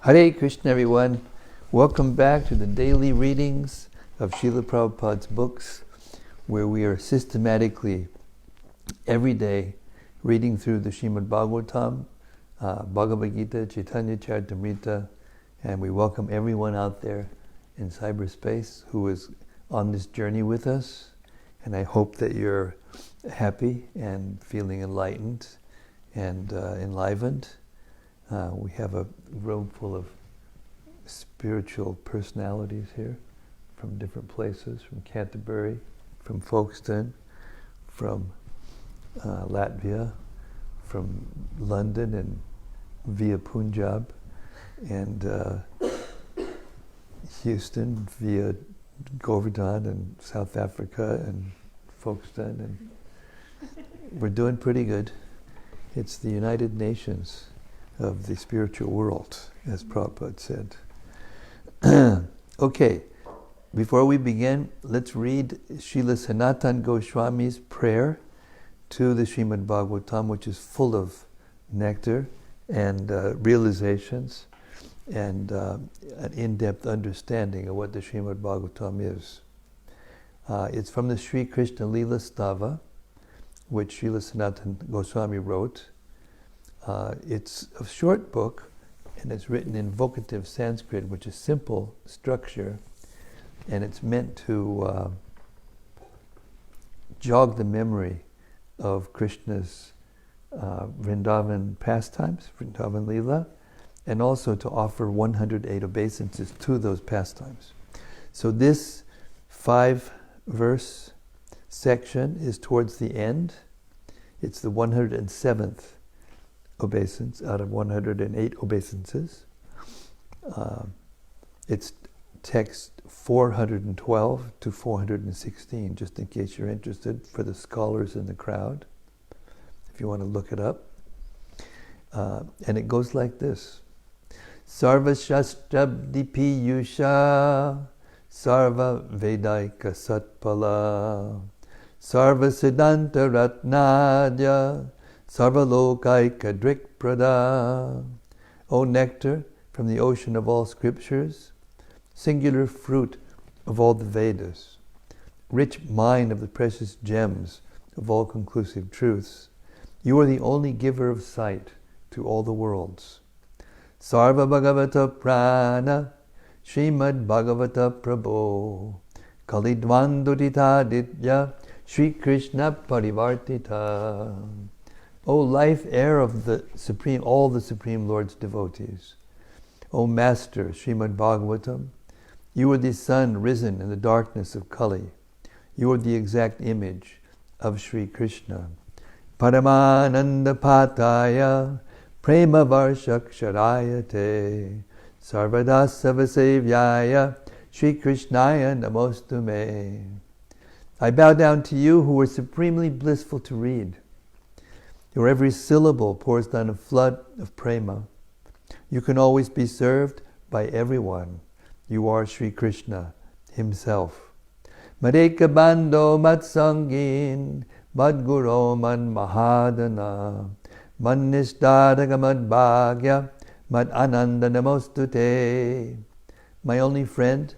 Hare Krishna, everyone. Welcome back to the daily readings of Srila Prabhupada's books, where we are systematically, every day, reading through the Srimad-Bhagavatam, Bhagavad Gita, Chaitanya Charitamrita, and we welcome everyone out there in cyberspace who is on this journey with us. And I hope that you're happy and feeling enlightened and enlivened. We have a room full of spiritual personalities here from different places, from Canterbury, from Folkestone, from Latvia, from London and via Punjab, and Houston via Govardhan and South Africa and Folkestone, and we're doing pretty good. It's the United Nations of the spiritual world, as Prabhupada said. Okay, before we begin, let's read Srila Sanatana Goswami's prayer to the Srimad Bhagavatam, which is full of nectar and realizations and an in-depth understanding of what the Srimad Bhagavatam is. It's from the Sri Krishna Lila Stava, which Srila Sanatana Goswami wrote. It's a short book, and it's written in vocative Sanskrit, which is simple structure, and it's meant to jog the memory of Krishna's Vrindavan pastimes, Vrindavan Lila, and also to offer 108 obeisances to those pastimes. So this 5-verse section is towards the end. It's the 107th obeisance out of 108 obeisances. It's text 412 to 416, just in case you're interested, for the scholars in the crowd, if you want to look it up. And it goes like this. Sarva Shastrabdi Piyusha Sarva Vedaika Satpala Sarva Siddhanta Ratnadya Sarvalokaika Drikprada. O nectar from the ocean of all scriptures, singular fruit of all the Vedas, rich mine of the precious gems of all conclusive truths, you are the only giver of sight to all the worlds. Sarva Bhagavata Prana Srimad Bhagavata Prabho Kalidvandudita Ditya Sri Krishna Parivartita. O life air of the Supreme, all the Supreme Lord's devotees. O Master, Srimad Bhagavatam, you are the sun risen in the darkness of Kali. You are the exact image of Sri Krishna. Paramananda Pataya Prema Varshaksharayate Sarvadasa Vasevyaya Sri Krishnaya Namostume. I bow down to you who are supremely blissful to read. Your every syllable pours down a flood of prema. You can always be served by everyone. You are Sri Krishna himself. Madeka Bando Matsangin Madguro Man Mahadana Man Nishtadaga Mad Bhagya Mad Ananda Namostute. My only friend,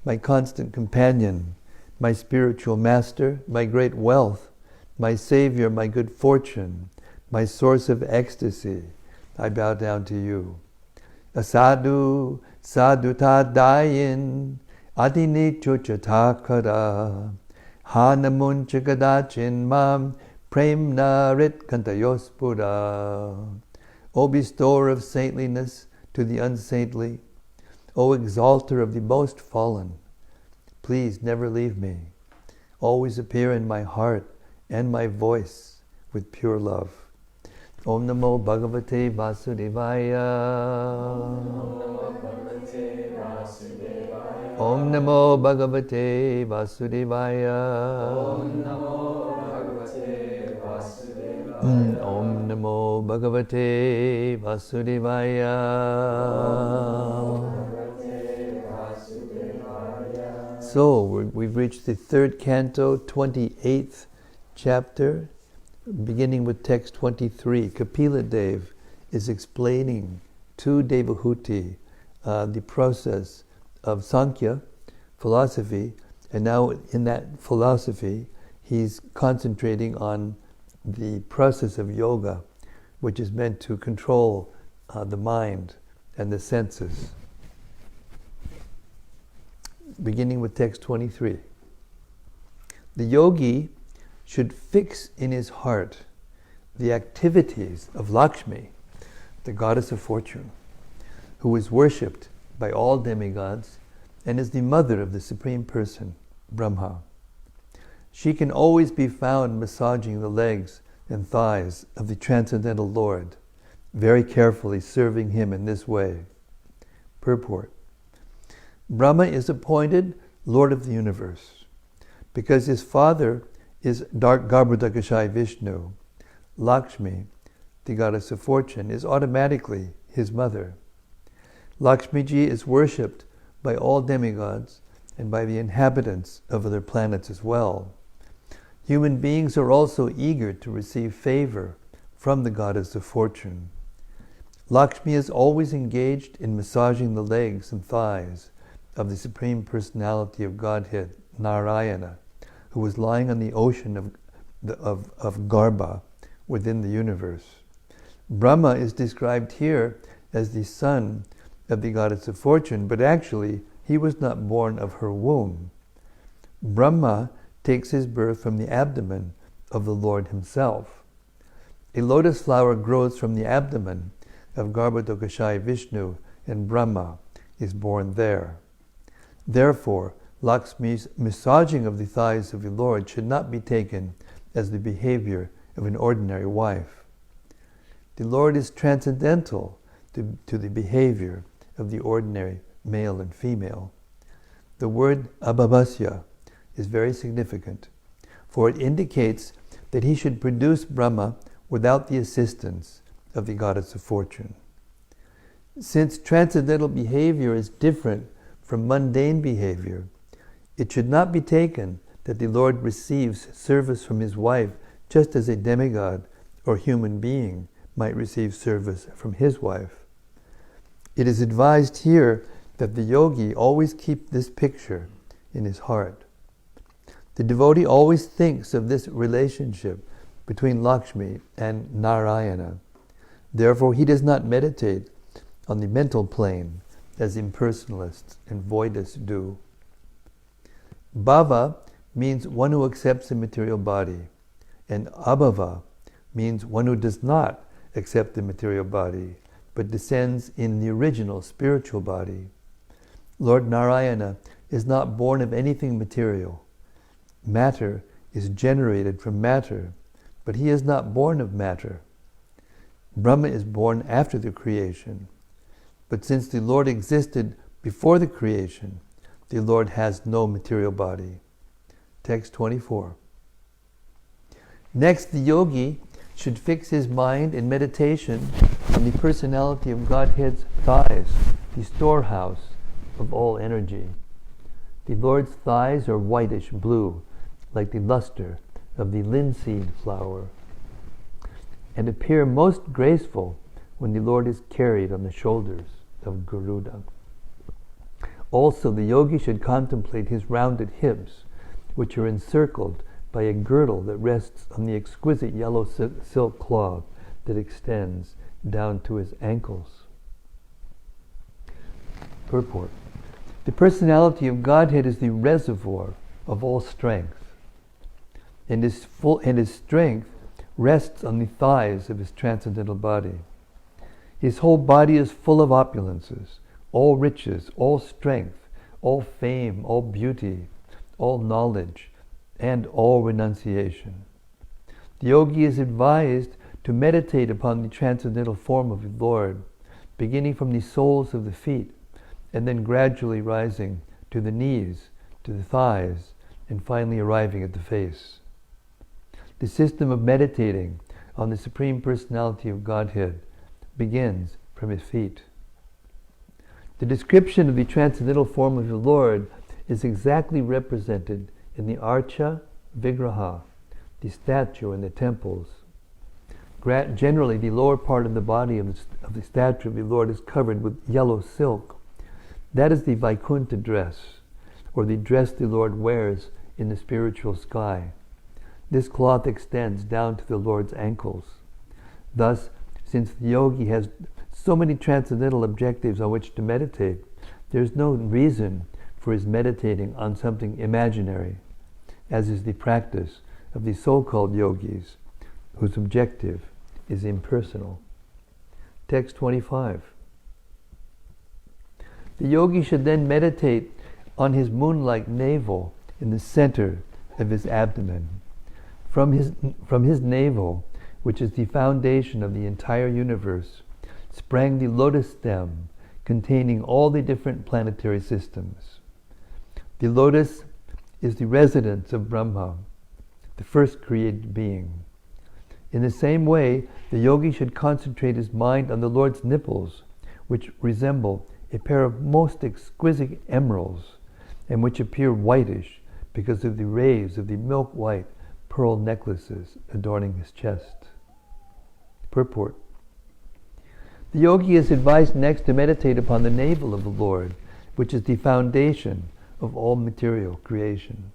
my constant companion, my spiritual master, my great wealth, my savior, my good fortune, my source of ecstasy, I bow down to you. Asadu sadutadayin adini chuchatakara hanamunchagadachin mam premnarit kantayospura. O bestower of saintliness to the unsaintly, O exalter of the most fallen, please never leave me. Always appear in my heart and my voice with pure love. Om Namo Bhagavate Vasudevaya. Om Namo Bhagavate Vasudevaya. Om Namo Bhagavate Vasudevaya. Om Namo Bhagavate Vasudevaya. So, we've reached the third canto, 28th chapter, beginning with text 23. Kapila Dev is explaining to Devahuti the process of Sankhya philosophy, and now in that philosophy he's concentrating on the process of yoga, which is meant to control the mind and the senses. Beginning with text 23. The yogi should fix in his heart the activities of Lakshmi, the goddess of fortune, who is worshipped by all demigods and is the mother of the Supreme Person, Brahma. She can always be found massaging the legs and thighs of the Transcendental Lord, very carefully serving him in this way. Purport. Brahma is appointed Lord of the universe. Because his father is Garbhodakashayi Vishnu, Lakshmi, the goddess of fortune, is automatically his mother. Lakshmiji is worshipped by all demigods and by the inhabitants of other planets as well. Human beings are also eager to receive favor from the goddess of fortune. Lakshmi is always engaged in massaging the legs and thighs of the Supreme Personality of Godhead, Narayana, who was lying on the ocean of Garbha within the universe. Brahma is described here as the son of the goddess of fortune, but actually he was not born of her womb. Brahma takes his birth from the abdomen of the Lord himself. A lotus flower grows from the abdomen of Garbhodakashayi Vishnu, and Brahma is born there. Therefore, Lakshmi's massaging of the thighs of the Lord should not be taken as the behavior of an ordinary wife. The Lord is transcendental to the behavior of the ordinary male and female. The word abhavasya is very significant, for it indicates that he should produce Brahma without the assistance of the goddess of fortune. Since transcendental behavior is different from mundane behavior, it should not be taken that the Lord receives service from his wife just as a demigod or human being might receive service from his wife. It is advised here that the yogi always keep this picture in his heart. The devotee always thinks of this relationship between Lakshmi and Narayana. Therefore, he does not meditate on the mental plane as impersonalists and voidists do. Bhava means one who accepts a material body, and abhava means one who does not accept the material body, but descends in the original spiritual body. Lord Narayana is not born of anything material. Matter is generated from matter, but he is not born of matter. Brahma is born after the creation. But since the Lord existed before the creation, the Lord has no material body. Text 24. Next, the yogi should fix his mind in meditation on the personality of Godhead's thighs, the storehouse of all energy. The Lord's thighs are whitish blue, like the luster of the linseed flower, and appear most graceful when the Lord is carried on the shoulders of Garuda. Also, the yogi should contemplate his rounded hips, which are encircled by a girdle that rests on the exquisite yellow silk cloth that extends down to his ankles. Purport. The personality of Godhead is the reservoir of all strength, and his strength rests on the thighs of his transcendental body. His whole body is full of opulences, all riches, all strength, all fame, all beauty, all knowledge, and all renunciation. The yogi is advised to meditate upon the transcendental form of the Lord, beginning from the soles of the feet, and then gradually rising to the knees, to the thighs, and finally arriving at the face. The system of meditating on the Supreme Personality of Godhead begins from his feet. The description of the transcendental form of the Lord is exactly represented in the Archa Vigraha, the statue in the temples. Generally, the lower part of the body of the statue of the Lord is covered with yellow silk, That is the Vaikuntha dress, or the dress the Lord wears in the spiritual sky. This cloth extends down to the Lord's ankles. Thus, since the yogi has so many transcendental objectives on which to meditate, there is no reason for his meditating on something imaginary, as is the practice of the so-called yogis, whose objective is impersonal. Text 25. The yogi should then meditate on his moon-like navel in the center of his abdomen. From his navel, which is the foundation of the entire universe, sprang the lotus stem containing all the different planetary systems. The lotus is the residence of Brahma, the first created being. In the same way, the yogi should concentrate his mind on the Lord's nipples, which resemble a pair of most exquisite emeralds, and which appear whitish because of the rays of the milk-white pearl necklaces adorning his chest. Purport. The yogi is advised next to meditate upon the navel of the Lord, which is the foundation of all material creation.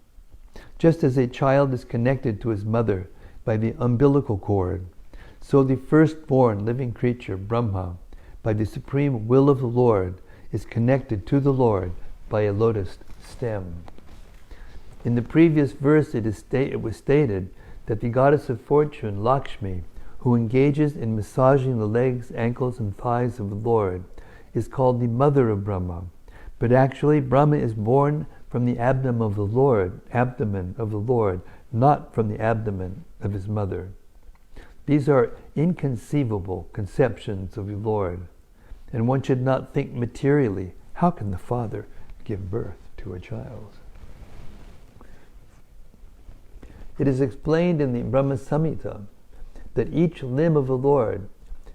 Just as a child is connected to his mother by the umbilical cord, so the firstborn living creature, Brahma, by the supreme will of the Lord, is connected to the Lord by a lotus stem. In the previous verse it was stated that the goddess of fortune, Lakshmi, who engages in massaging the legs, ankles, and thighs of the Lord, is called the mother of Brahma. But actually, Brahma is born from the abdomen of the Lord, not from the abdomen of his mother. These are inconceivable conceptions of the Lord, and one should not think materially, how can the father give birth to a child? It is explained in the Brahma Samhita that each limb of the Lord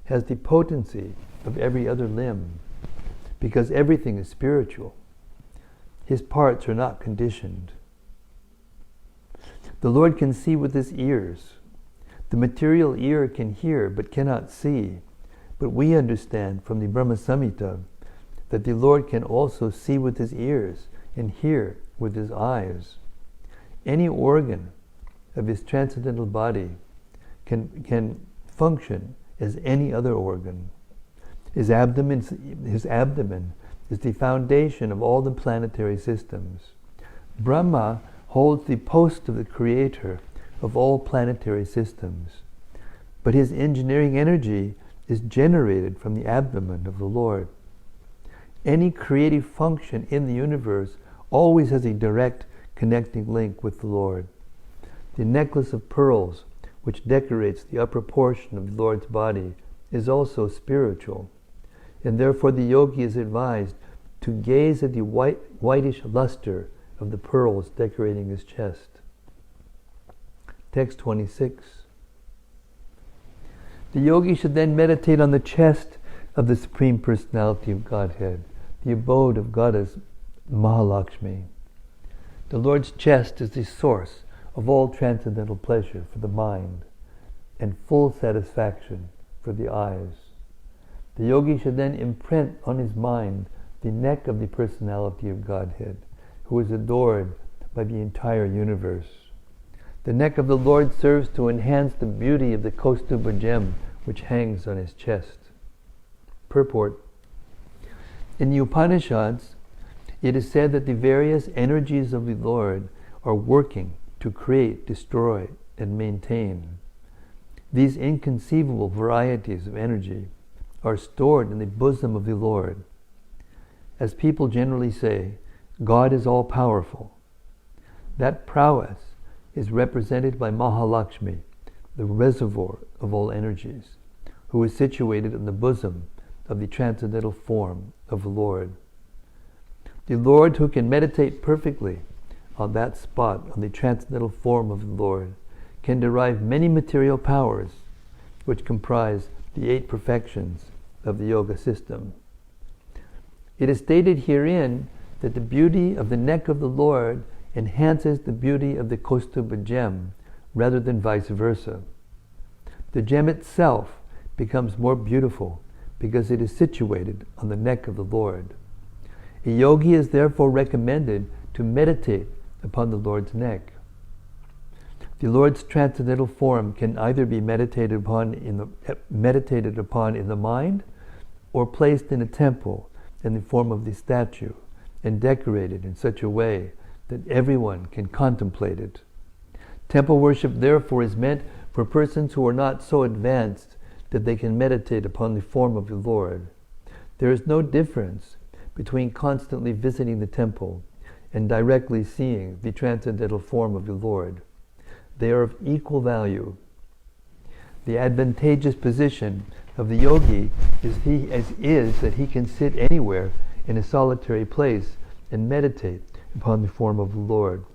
has the potency of every other limb, because everything is spiritual. His parts are not conditioned. The Lord can see with his ears. The material ear can hear but cannot see. But we understand from the Brahma Samhita that the Lord can also see with his ears and hear with his eyes. Any organ of his transcendental body can function as any other organ. His abdomen is the foundation of all the planetary systems. Brahma holds the post of the creator of all planetary systems, but his engineering energy is generated from the abdomen of the Lord. Any creative function in the universe always has a direct connecting link with the Lord. The necklace of pearls, which decorates the upper portion of the Lord's body, is also spiritual, and therefore the yogi is advised to gaze at the whitish luster of the pearls decorating his chest. Text 26. The yogi should then meditate on the chest of the Supreme Personality of Godhead, the abode of Goddess Mahalakshmi. The Lord's chest is the source of all transcendental pleasure for the mind and full satisfaction for the eyes. The yogi should then imprint on his mind the neck of the Personality of Godhead, who is adored by the entire universe. The neck of the Lord serves to enhance the beauty of the Kaustuba gem which hangs on his chest. Purport. In the Upanishads, it is said that the various energies of the Lord are working to create, destroy, and maintain. These inconceivable varieties of energy are stored in the bosom of the Lord. As people generally say, God is all-powerful. That prowess is represented by Mahalakshmi, the reservoir of all energies, who is situated in the bosom of the transcendental form of the Lord. The Lord, who can meditate perfectly on that spot, on the transcendental form of the Lord, can derive many material powers, which comprise the 8 perfections of the yoga system. It is stated herein that the beauty of the neck of the Lord enhances the beauty of the Kaustuba gem, rather than vice versa. The gem itself becomes more beautiful because it is situated on the neck of the Lord. A yogi is therefore recommended to meditate upon the Lord's neck. The Lord's transcendental form can either be meditated upon in the mind, or placed in a temple in the form of the statue and decorated in such a way that everyone can contemplate it. Temple worship therefore is meant for persons who are not so advanced that they can meditate upon the form of the Lord. There is no difference between constantly visiting the temple and directly seeing the transcendental form of the Lord. They are of equal value. The advantageous position of the yogi is that he can sit anywhere in a solitary place and meditate upon the form of the Lord.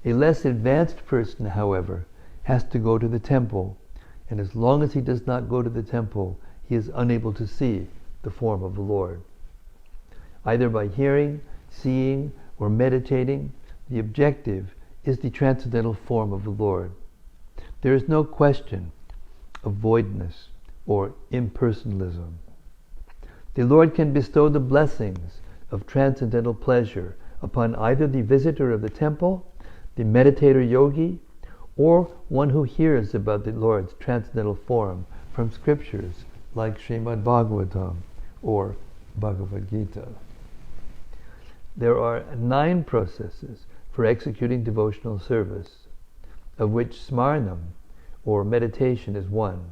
A less advanced person, however, has to go to the temple, and as long as he does not go to the temple, he is unable to see the form of the Lord. Either by hearing, seeing, or meditating, the objective is the transcendental form of the Lord. There is no question of voidness or impersonalism. The Lord can bestow the blessings of transcendental pleasure upon either the visitor of the temple, the meditator yogi, or one who hears about the Lord's transcendental form from scriptures like Srimad-Bhagavatam or Bhagavad Gita. There are 9 processes for executing devotional service, of which smaranam, or meditation, is one.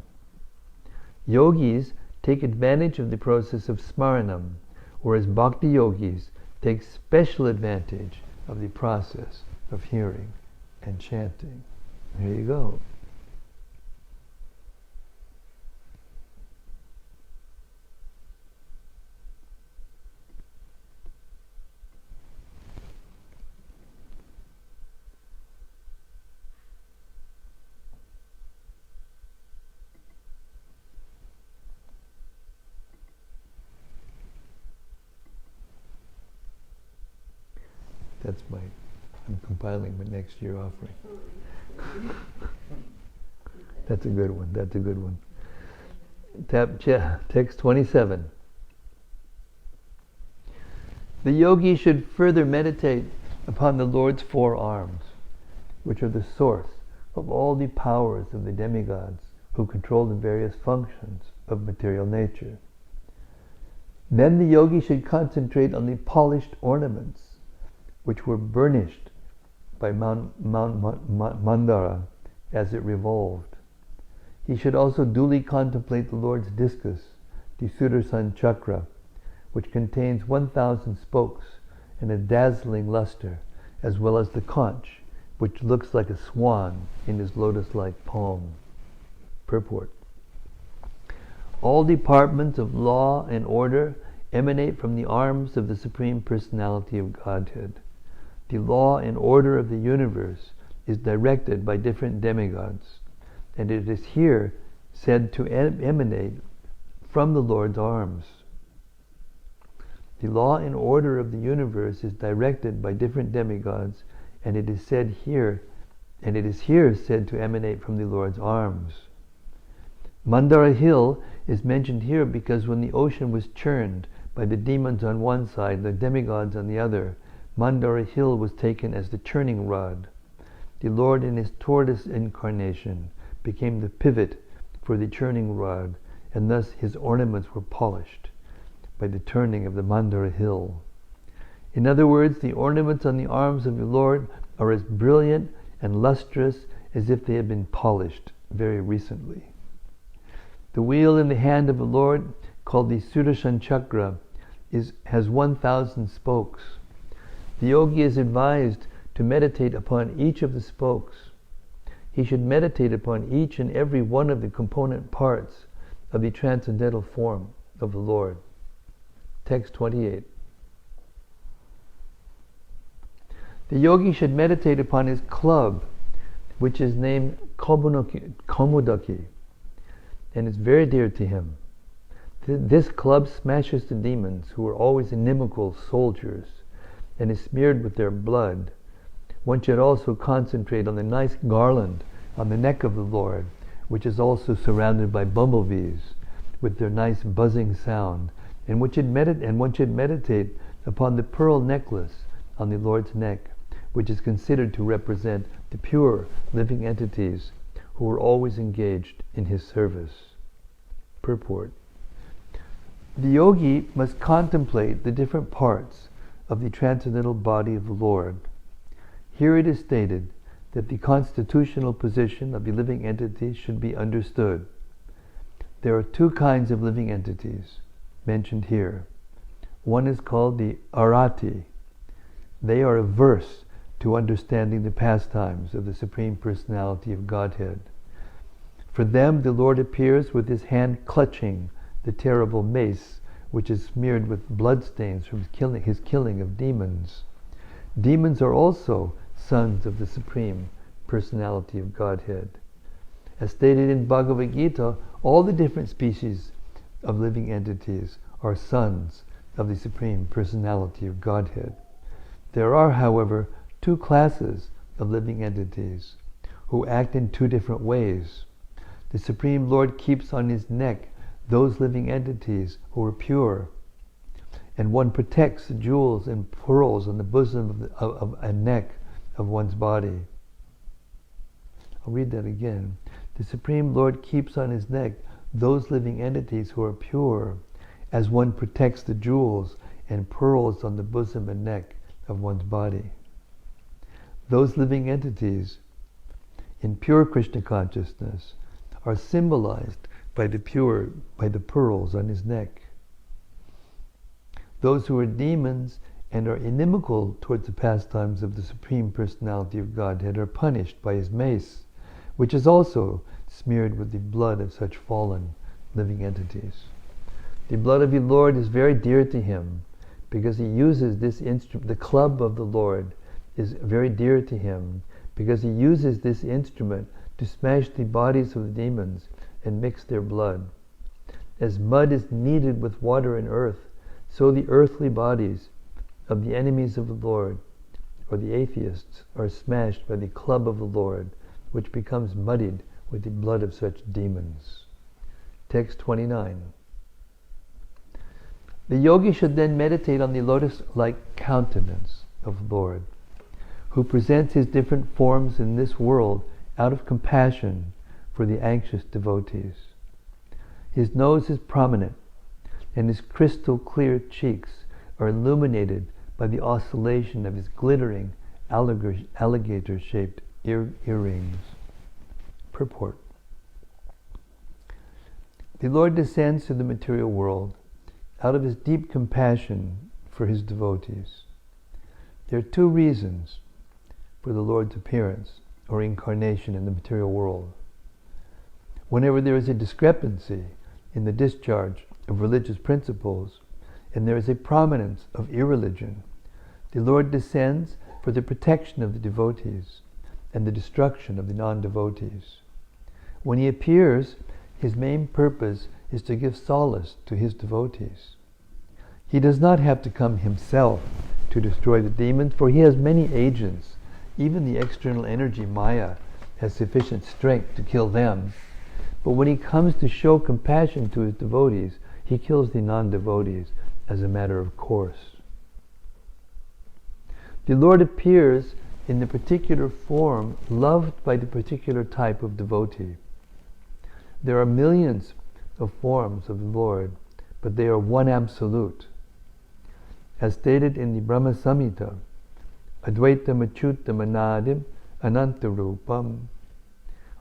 Yogis take advantage of the process of smaranam, whereas bhakti yogis take special advantage of the process of hearing and chanting. Here you go. I'm compiling my next year offering. That's a good one. Text 27. The yogi should further meditate upon the Lord's 4 arms, which are the source of all the powers of the demigods who control the various functions of material nature. Then the yogi should concentrate on the polished ornaments which were burnished by Mount Mandara as it revolved. He should also duly contemplate the Lord's discus, the Sudarshan chakra, which contains 1,000 spokes and a dazzling luster, as well as the conch, which looks like a swan in his lotus-like palm. Purport. All departments of law and order emanate from the arms of the Supreme Personality of Godhead. The law and order of the universe is directed by different demigods, and it is here said to emanate from the Lord's arms. The law and order of the universe is directed by different demigods, and it is here said to emanate from the Lord's arms. Mandara Hill is mentioned here because when the ocean was churned by the demons on one side and the demigods on the other, Mandara Hill was taken as the churning rod. The Lord in his tortoise incarnation became the pivot for the churning rod, and thus his ornaments were polished by the turning of the Mandara Hill. In other words, the ornaments on the arms of the Lord are as brilliant and lustrous as if they had been polished very recently. The wheel in the hand of the Lord, called the Sudarshan chakra, has 1,000 spokes. The yogi is advised to meditate upon each of the spokes. He should meditate upon each and every one of the component parts of the transcendental form of the Lord. Text 28. The yogi should meditate upon his club, which is named Komudaki, and is very dear to him. This club smashes the demons who are always inimical soldiers and is smeared with their blood. One should also concentrate on the nice garland on the neck of the Lord, which is also surrounded by bumblebees with their nice buzzing sound, and one should meditate upon the pearl necklace on the Lord's neck, which is considered to represent the pure living entities who were always engaged in his service. Purport. The yogi must contemplate the different parts of the transcendental body of the Lord. Here it is stated that the constitutional position of the living entities should be understood. There are two kinds of living entities mentioned here. One is called the arati. They are averse to understanding the pastimes of the Supreme Personality of Godhead. For them, the Lord appears with his hand clutching the terrible mace, which is smeared with bloodstains from his killing of demons. Demons are also sons of the Supreme Personality of Godhead. As stated in Bhagavad Gita, all the different species of living entities are sons of the Supreme Personality of Godhead. There are, however, two classes of living entities who act in two different ways. The Supreme Lord keeps on his neck those living entities who are pure, and one protects the jewels and pearls on the bosom of a neck of one's body. I'll read that again. The Supreme Lord keeps on his neck those living entities who are pure, as one protects the jewels and pearls on the bosom and neck of one's body. Those living entities in pure Krishna consciousness are symbolized by the pearls on his neck. Those who are demons and are inimical towards the pastimes of the Supreme Personality of Godhead are punished by his mace, which is also smeared with the blood of such fallen living entities. The blood of the Lord is very dear to him because he uses this instrument. The club of the Lord is very dear to him because he uses this instrument to smash the bodies of the demons and mix their blood. As mud is kneaded with water and earth, so the earthly bodies of the enemies of the Lord, or the atheists, are smashed by the club of the Lord, which becomes muddied with the blood of such demons. Text 29. The yogi should then meditate on the lotus-like countenance of the Lord, who presents his different forms in this world out of compassion for the anxious devotees. His nose is prominent, and his crystal clear cheeks are illuminated by the oscillation of his glittering alligator-shaped earrings. Purport. The Lord descends to the material world out of his deep compassion for his devotees. There are two reasons for the Lord's appearance or incarnation in the material world. Whenever there is a discrepancy in the discharge of religious principles, and there is a prominence of irreligion, the Lord descends for the protection of the devotees and the destruction of the non-devotees. When he appears, his main purpose is to give solace to his devotees. He does not have to come himself to destroy the demons, for he has many agents. Even the external energy, Maya, has sufficient strength to kill them. But when he comes to show compassion to his devotees, he kills the non-devotees as a matter of course. The Lord appears in the particular form loved by the particular type of devotee. There are millions of forms of the Lord, but they are one absolute. As stated in the Brahma Samhita, Advaitam Achyutam Anadim Anantarupam.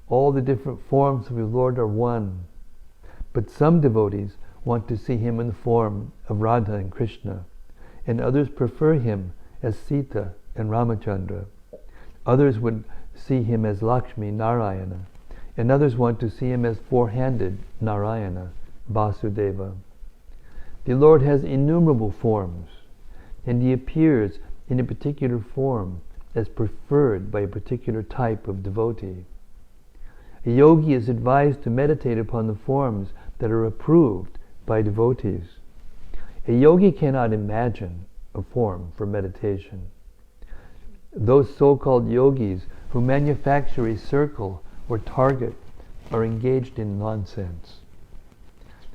All the different forms of the Lord are one, but some devotees want to see him in the form of Radha and Krishna, and others prefer him as Sita and Ramachandra. Others would see him as Lakshmi, Narayana, and others want to see him as four-handed Narayana, Vasudeva. The Lord has innumerable forms, and he appears in a particular form as preferred by a particular type of devotee. A yogi is advised to meditate upon the forms that are approved by devotees. A yogi cannot imagine a form for meditation. Those so-called yogis who manufacture a circle or target are engaged in nonsense.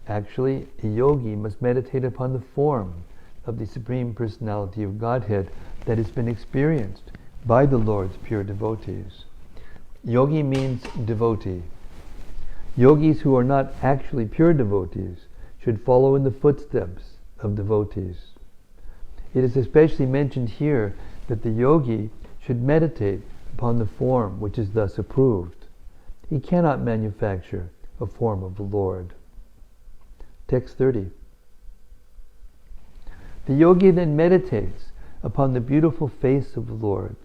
Actually, a yogi must meditate upon the form of the Supreme Personality of Godhead that has been experienced by the Lord's pure devotees. Yogi means devotee. Yogis who are not actually pure devotees should follow in the footsteps of devotees. It is especially mentioned here that the yogi should meditate upon the form which is thus approved. He cannot manufacture a form of the Lord. Text 30. The yogi then meditates upon the beautiful face of the Lord,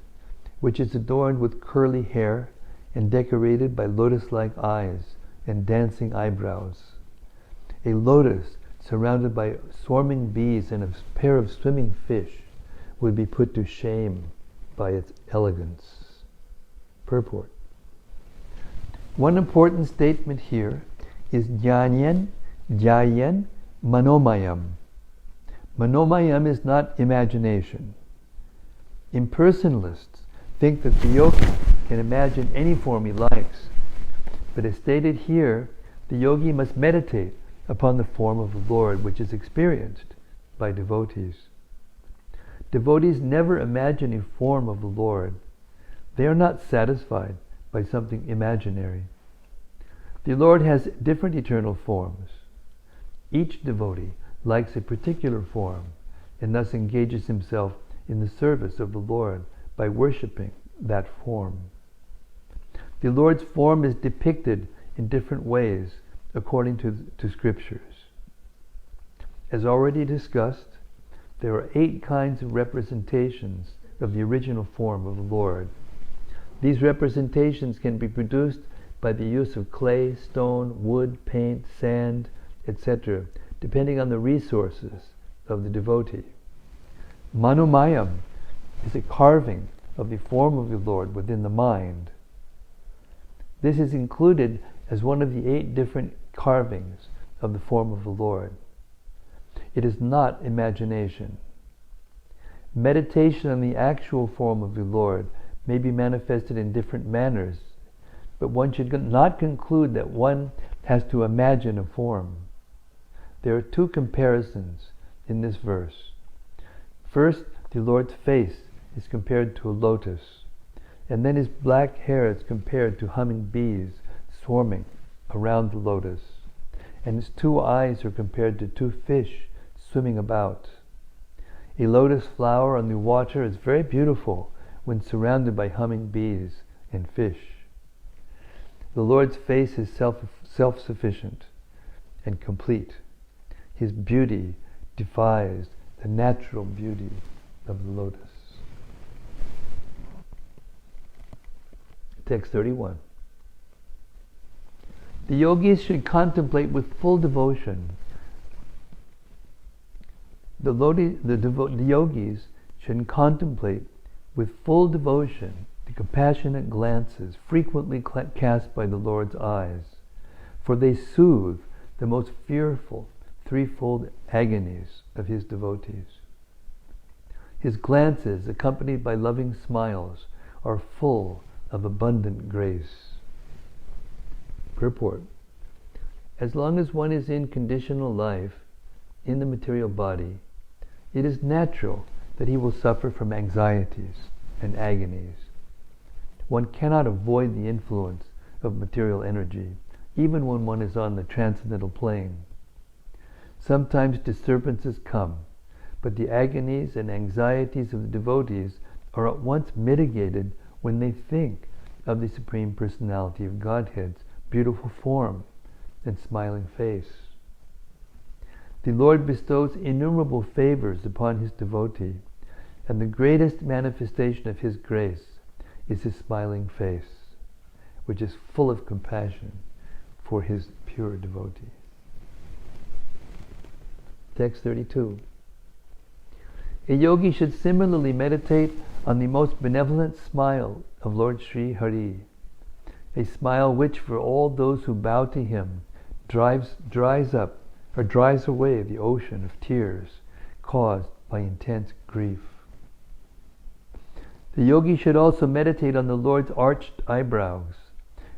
which is adorned with curly hair and decorated by lotus-like eyes and dancing eyebrows. A lotus surrounded by swarming bees and a pair of swimming fish would be put to shame by its elegance. Purport. One important statement here is jnanyan, jnayyan, manomayam. Manomayam is not imagination. Impersonalists think that the yogi can imagine any form he likes, but as stated here, the yogi must meditate upon the form of the Lord which is experienced by devotees. Devotees never imagine a form of the Lord. They are not satisfied by something imaginary. The Lord has different eternal forms. Each devotee likes a particular form and thus engages himself in the service of the Lord by worshipping that form. The Lord's form is depicted in different ways according to scriptures. As already discussed, there are 8 kinds of representations of the original form of the Lord. These representations can be produced by the use of clay, stone, wood, paint, sand, etc., depending on the resources of the devotee. Manomayam is a carving of the form of the Lord within the mind. This is included as one of the 8 different carvings of the form of the Lord. It is not imagination. Meditation on the actual form of the Lord may be manifested in different manners, but one should not conclude that one has to imagine a form. There are 2 comparisons in this verse. First, the Lord's face is compared to a lotus, and then his black hair is compared to humming bees swarming around the lotus, and his 2 eyes are compared to 2 fish swimming about. A lotus flower on the water is very beautiful when surrounded by humming bees and fish. The Lord's face is self-sufficient and complete. His beauty defies the natural beauty of the lotus. Text 31. The yogis should contemplate with full devotion. The yogis should contemplate with full devotion the compassionate glances frequently cast by the Lord's eyes, for they soothe the most fearful threefold agonies of his devotees. His glances, accompanied by loving smiles, are full of abundant grace. Purport. As long as one is in conditional life, in the material body, it is natural that he will suffer from anxieties and agonies. One cannot avoid the influence of material energy, even when one is on the transcendental plane. Sometimes disturbances come, but the agonies and anxieties of the devotees are at once mitigated when they think of the Supreme Personality of Godhead's beautiful form and smiling face. The Lord bestows innumerable favors upon his devotee, and the greatest manifestation of his grace is his smiling face, which is full of compassion for his pure devotee. Text 32. A yogi should similarly meditate on the most benevolent smile of Lord Sri Hari, a smile which, for all those who bow to him, dries away the ocean of tears caused by intense grief. The yogi should also meditate on the Lord's arched eyebrows,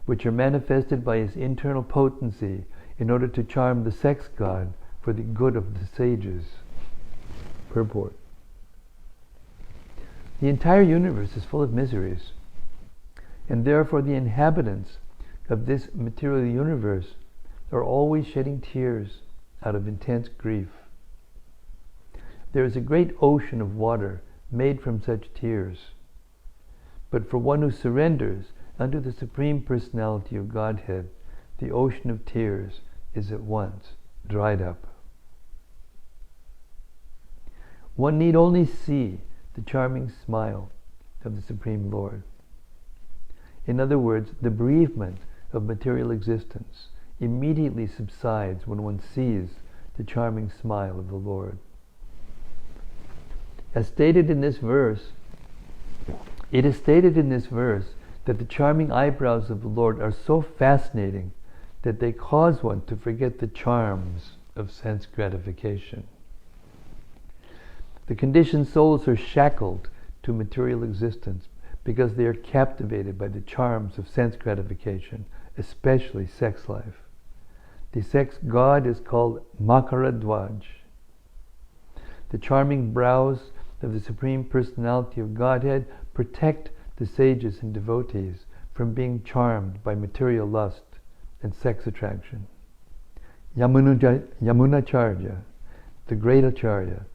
which are manifested by his internal potency in order to charm the sex god for the good of the sages. Purport. The entire universe is full of miseries, and therefore the inhabitants of this material universe are always shedding tears out of intense grief. There is a great ocean of water made from such tears. But for one who surrenders unto the Supreme Personality of Godhead, the ocean of tears is at once dried up. One need only see the charming smile of the Supreme Lord. In other words, the bereavement of material existence immediately subsides when one sees the charming smile of the Lord. As stated in this verse, it is stated in this verse that the charming eyebrows of the Lord are so fascinating that they cause one to forget the charms of sense gratification. The conditioned souls are shackled to material existence because they are captivated by the charms of sense gratification, especially sex life. The sex god is called Makaradwaj. The charming brows of the Supreme Personality of Godhead protect the sages and devotees from being charmed by material lust and sex attraction. Yamunacharya, the great Acharya,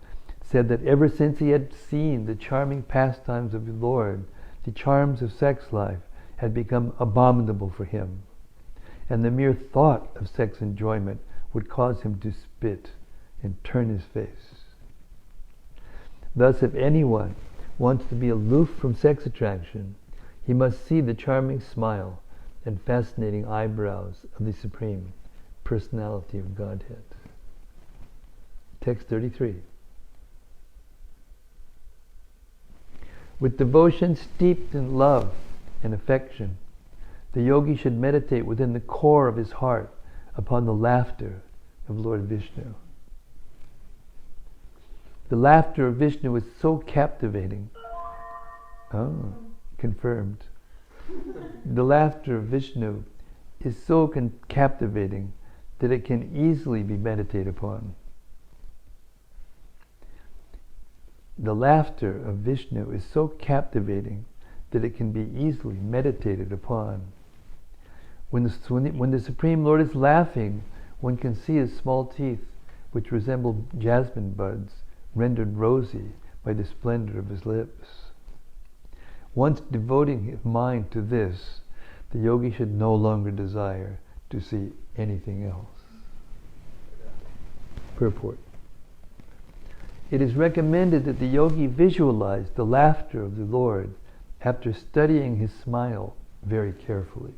said that ever since he had seen the charming pastimes of the Lord, the charms of sex life had become abominable for him, and the mere thought of sex enjoyment would cause him to spit and turn his face. Thus, if anyone wants to be aloof from sex attraction, he must see the charming smile and fascinating eyebrows of the Supreme Personality of Godhead. Text 33. With devotion steeped in love and affection, the yogi should meditate within the core of his heart upon the laughter of Lord Vishnu. The laughter of Vishnu is so captivating. Oh, confirmed. The laughter of Vishnu is so captivating that it can easily be meditated upon. The laughter of Vishnu is so captivating that it can be easily meditated upon. When the Supreme Lord is laughing, one can see his small teeth, which resemble jasmine buds, rendered rosy by the splendor of his lips. Once devoting his mind to this, the yogi should no longer desire to see anything else. Purport. It is recommended that the yogi visualize the laughter of the Lord after studying his smile very carefully.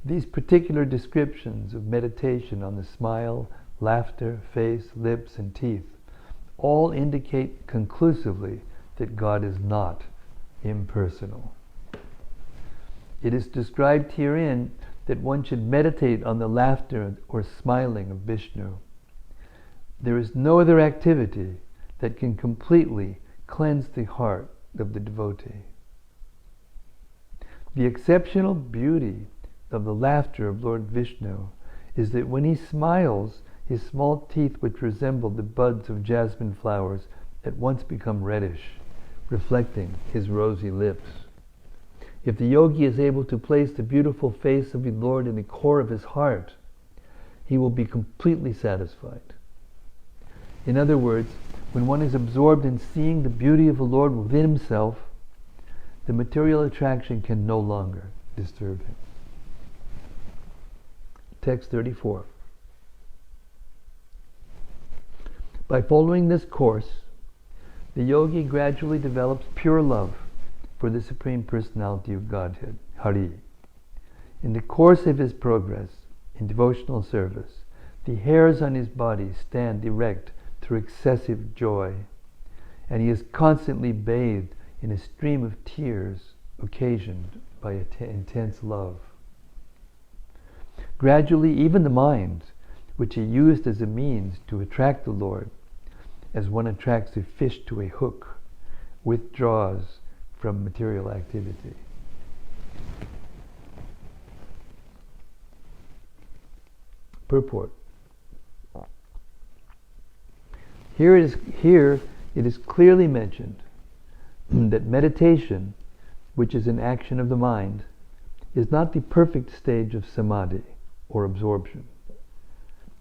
These particular descriptions of meditation on the smile, laughter, face, lips, and teeth all indicate conclusively that God is not impersonal. It is described herein that one should meditate on the laughter or smiling of Vishnu. There is no other activity that can completely cleanse the heart of the devotee. The exceptional beauty of the laughter of Lord Vishnu is that when he smiles, his small teeth, which resemble the buds of jasmine flowers, at once become reddish, reflecting his rosy lips. If the yogi is able to place the beautiful face of the Lord in the core of his heart, he will be completely satisfied. In other words, when one is absorbed in seeing the beauty of the Lord within himself, the material attraction can no longer disturb him. Text 34. By following this course, the yogi gradually develops pure love for the Supreme Personality of Godhead, Hari. In the course of his progress in devotional service, the hairs on his body stand erect through excessive joy, and he is constantly bathed in a stream of tears occasioned by intense love. Gradually, even the mind, which he used as a means to attract the Lord, as one attracts a fish to a hook, withdraws from material activity. Purport. Here it is clearly mentioned that meditation, which is an action of the mind, is not the perfect stage of samadhi or absorption.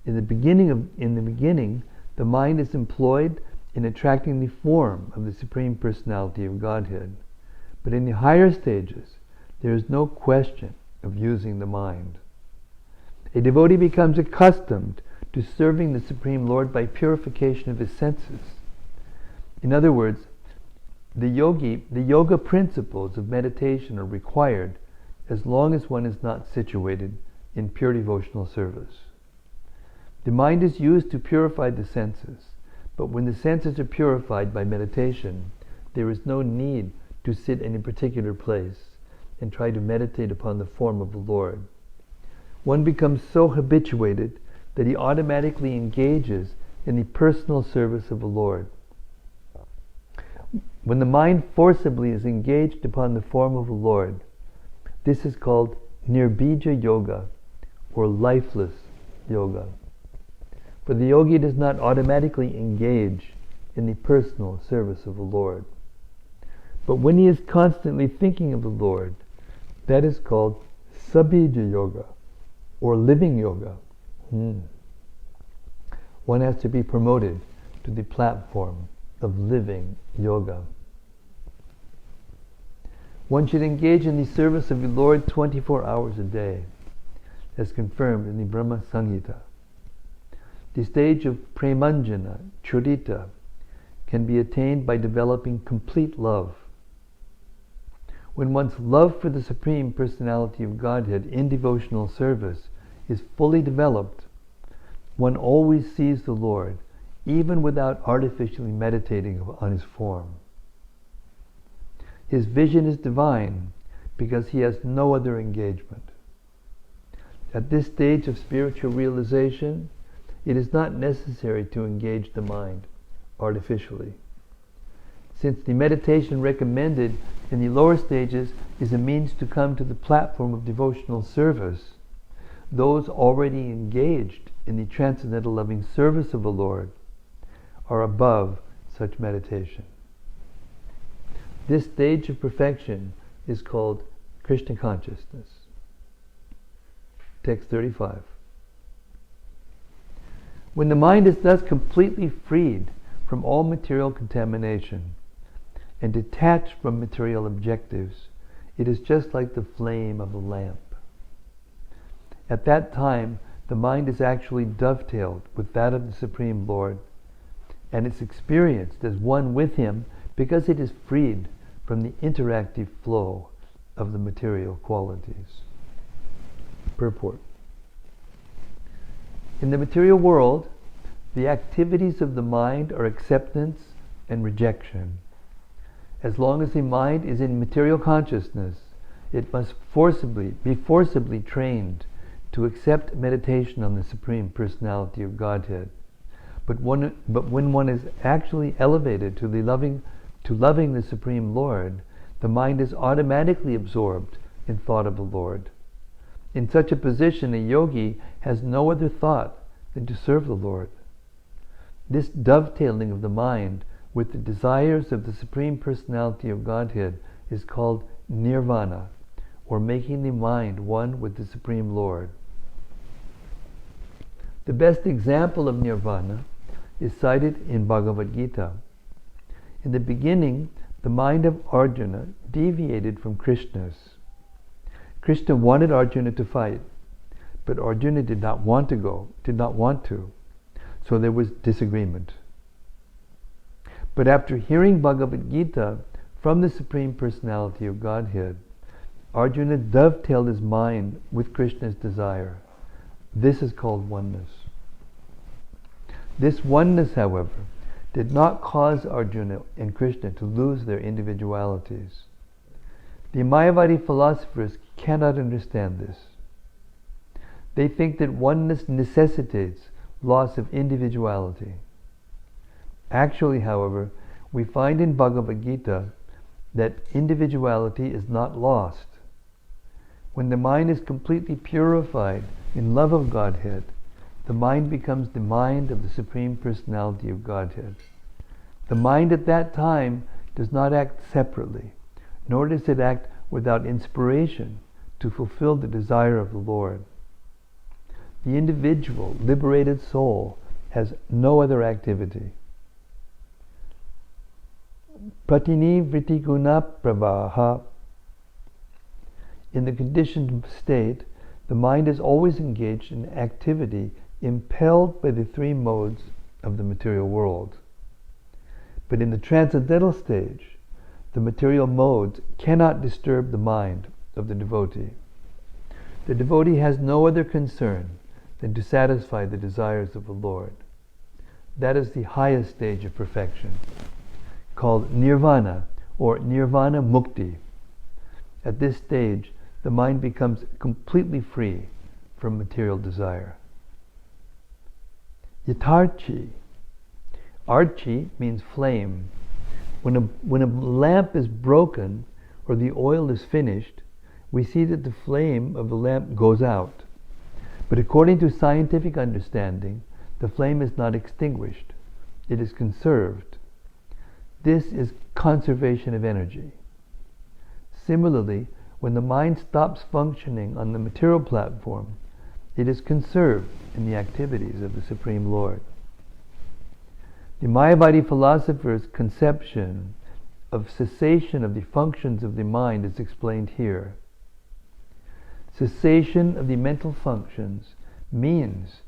In the beginning, the mind is employed in attracting the form of the Supreme Personality of Godhead. But in the higher stages, there is no question of using the mind. A devotee becomes accustomed to serving the Supreme Lord by purification of his senses. In other words, the yoga principles of meditation are required as long as one is not situated in pure devotional service. The mind is used to purify the senses, but when the senses are purified by meditation, there is no need to sit in a particular place and try to meditate upon the form of the Lord. One becomes so habituated that he automatically engages in the personal service of the Lord. When the mind forcibly is engaged upon the form of the Lord, this is called nirbija yoga, or lifeless yoga. For the yogi does not automatically engage in the personal service of the Lord. But when he is constantly thinking of the Lord, that is called sabhija yoga, or living yoga. One has to be promoted to the platform of living yoga. One should engage in the service of the Lord 24 hours a day, as confirmed in the Brahma Samhita. The stage of premanjana, churita, can be attained by developing complete love. When one's love for the Supreme Personality of Godhead in devotional service is fully developed, one always sees the Lord, even without artificially meditating on his form. His vision is divine because he has no other engagement. At this stage of spiritual realization, it is not necessary to engage the mind artificially. Since the meditation recommended in the lower stages is a means to come to the platform of devotional service, those already engaged in the transcendental loving service of the Lord are above such meditation. This stage of perfection is called Krishna consciousness. Text 35. When the mind is thus completely freed from all material contamination and detached from material objectives, it is just like the flame of a lamp. At that time, the mind is actually dovetailed with that of the Supreme Lord, and it's experienced as one with Him because it is freed from the interactive flow of the material qualities. Purport. In the material world, the activities of the mind are acceptance and rejection. As long as the mind is in material consciousness, it must be forcibly trained to accept meditation on the Supreme Personality of Godhead. But when one is actually elevated to loving the Supreme Lord, the mind is automatically absorbed in thought of the Lord. In such a position, a yogi has no other thought than to serve the Lord. This dovetailing of the mind with the desires of the Supreme Personality of Godhead is called nirvana, or making the mind one with the Supreme Lord. The best example of nirvana is cited in Bhagavad Gita. In the beginning, the mind of Arjuna deviated from Krishna's. Krishna wanted Arjuna to fight, but Arjuna did not want to, so there was disagreement. But after hearing Bhagavad Gita from the Supreme Personality of Godhead, Arjuna dovetailed his mind with Krishna's desire. This is called oneness. This oneness, however, did not cause Arjuna and Krishna to lose their individualities. The Mayavadi philosophers cannot understand this. They think that oneness necessitates loss of individuality. Actually, however, we find in Bhagavad Gita that individuality is not lost. When the mind is completely purified in love of Godhead, the mind becomes the mind of the Supreme Personality of Godhead. The mind at that time does not act separately, nor does it act without inspiration to fulfill the desire of the Lord. The individual, liberated soul has no other activity. Pratini vritti guna pravaha. In the conditioned state, the mind is always engaged in activity impelled by the three modes of the material world. But in the transcendental stage, the material modes cannot disturb the mind of the devotee. The devotee has no other concern than to satisfy the desires of the Lord. That is the highest stage of perfection, called nirvana or nirvana mukti. At this stage, the mind becomes completely free from material desire. Yatarchi. Archi means flame. When a lamp is broken or the oil is finished, we see that the flame of the lamp goes out. But according to scientific understanding, the flame is not extinguished. It is conserved. This is conservation of energy. Similarly, when the mind stops functioning on the material platform, it is conserved in the activities of the Supreme Lord. The Mayavadi philosopher's conception of cessation of the functions of the mind is explained here. Cessation of the mental functions means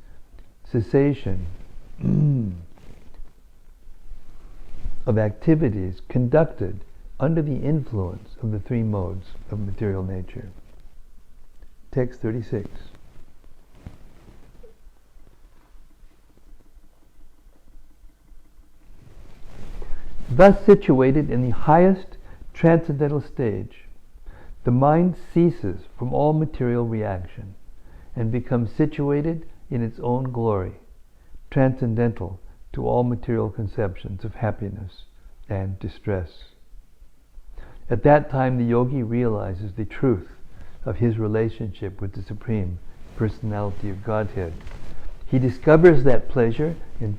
cessation of activities conducted under the influence of the three modes of material nature. Text 36. Thus situated in the highest transcendental stage, the mind ceases from all material reaction and becomes situated in its own glory, transcendental to all material conceptions of happiness and distress. At that time, the yogi realizes the truth of his relationship with the Supreme Personality of Godhead. He discovers that pleasure and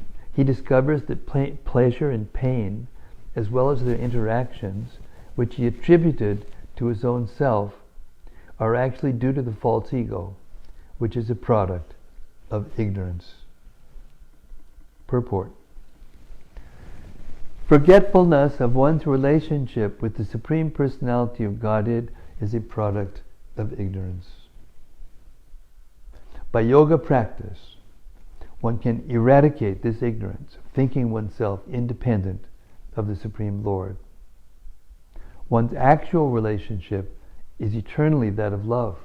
pain, as well as their interactions, which he attributed to his own self, are actually due to the false ego, which is a product of ignorance. Purport. Forgetfulness of one's relationship with the Supreme Personality of Godhead is a product of ignorance. By yoga practice, one can eradicate this ignorance, thinking oneself independent of the Supreme Lord. One's actual relationship is eternally that of love.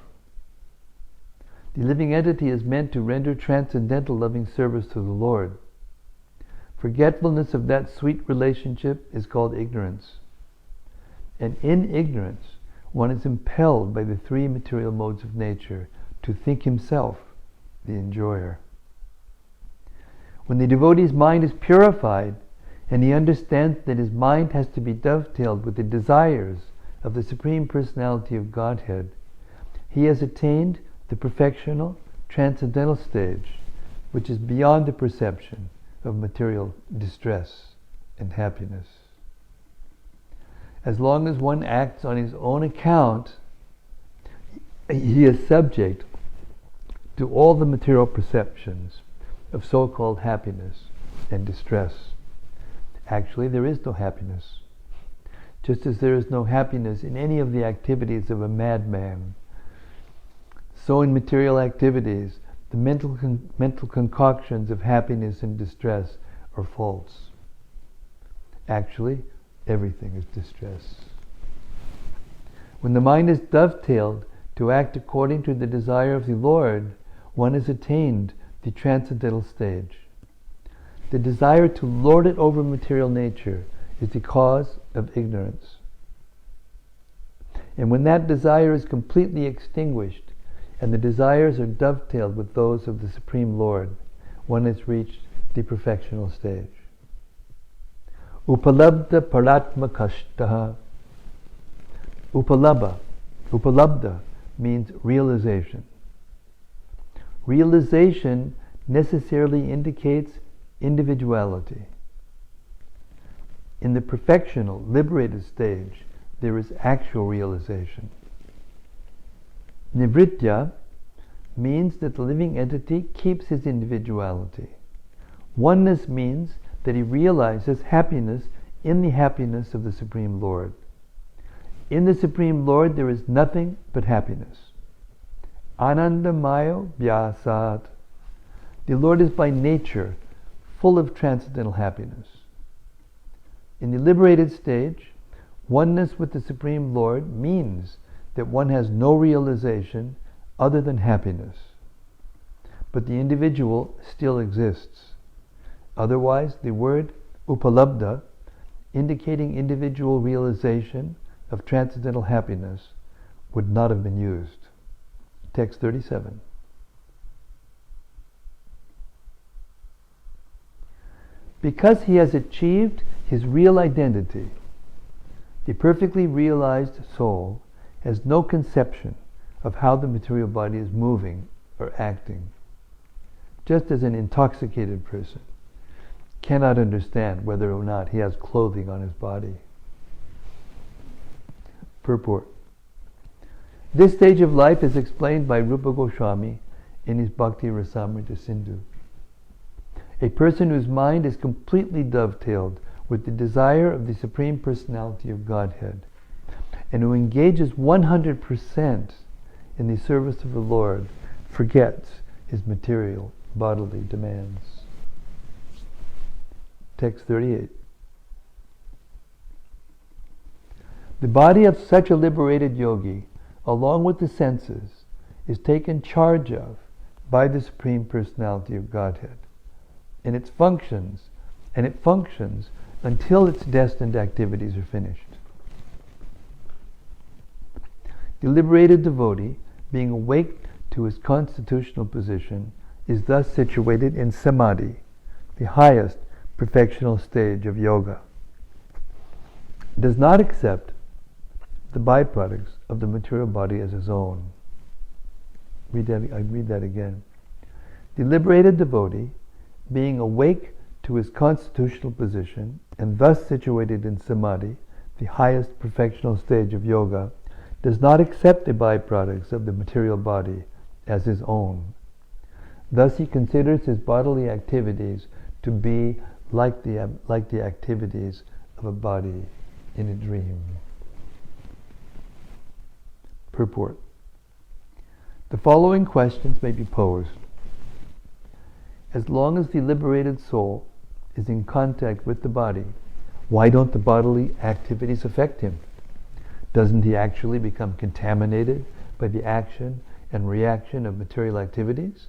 The living entity is meant to render transcendental loving service to the Lord. Forgetfulness of that sweet relationship is called ignorance. And in ignorance, one is impelled by the three material modes of nature to think himself the enjoyer. When the devotee's mind is purified, and he understands that his mind has to be dovetailed with the desires of the Supreme Personality of Godhead, he has attained the perfectional, transcendental stage, which is beyond the perception of material distress and happiness. As long as one acts on his own account, he is subject to all the material perceptions of so-called happiness and distress. Actually, there is no happiness. Just as there is no happiness in any of the activities of a madman, so in material activities, the mental concoctions of happiness and distress are false. Actually, everything is distress. When the mind is dovetailed to act according to the desire of the Lord, one has attained the transcendental stage. The desire to lord it over material nature is the cause of ignorance. And when that desire is completely extinguished, and the desires are dovetailed with those of the Supreme Lord, one has reached the perfectional stage. Upalabdha paratma kashtaha. Upalabdha means realization. Realization necessarily indicates individuality. In the perfectional, liberated stage, there is actual realization. Nivritya means that the living entity keeps his individuality. Oneness means that he realizes happiness in the happiness of the Supreme Lord. In the Supreme Lord there is nothing but happiness. Anandamayo vyasat. The Lord is by nature full of transcendental happiness. In the liberated stage, oneness with the Supreme Lord means that one has no realization other than happiness. But the individual still exists. Otherwise, the word upalabdha, indicating individual realization of transcendental happiness, would not have been used. Text 37. Because he has achieved his real identity, the perfectly realized soul has no conception of how the material body is moving or acting. Just as an intoxicated person cannot understand whether or not he has clothing on his body. Purport. This stage of life is explained by Rupa Goswami in his Bhakti Rasamrita Sindhu. A person whose mind is completely dovetailed with the desire of the Supreme Personality of Godhead, and who engages 100% in the service of the Lord, forgets his material bodily demands. Text 38. The body of such a liberated yogi, along with the senses, is taken charge of by the Supreme Personality of Godhead, and it functions until its destined activities are finished. The liberated devotee, being awake to his constitutional position, is thus situated in samadhi, the highest perfectional stage of yoga. Does not accept the byproducts of the material body as his own. I read that again. The liberated devotee, being awake to his constitutional position, and thus situated in samadhi, the highest perfectional stage of yoga, does not accept the byproducts of the material body as his own. Thus he considers his bodily activities to be like the activities of a body in a dream. Purport. The following questions may be posed. As long as the liberated soul is in contact with the body, why don't the bodily activities affect him? Doesn't he actually become contaminated by the action and reaction of material activities?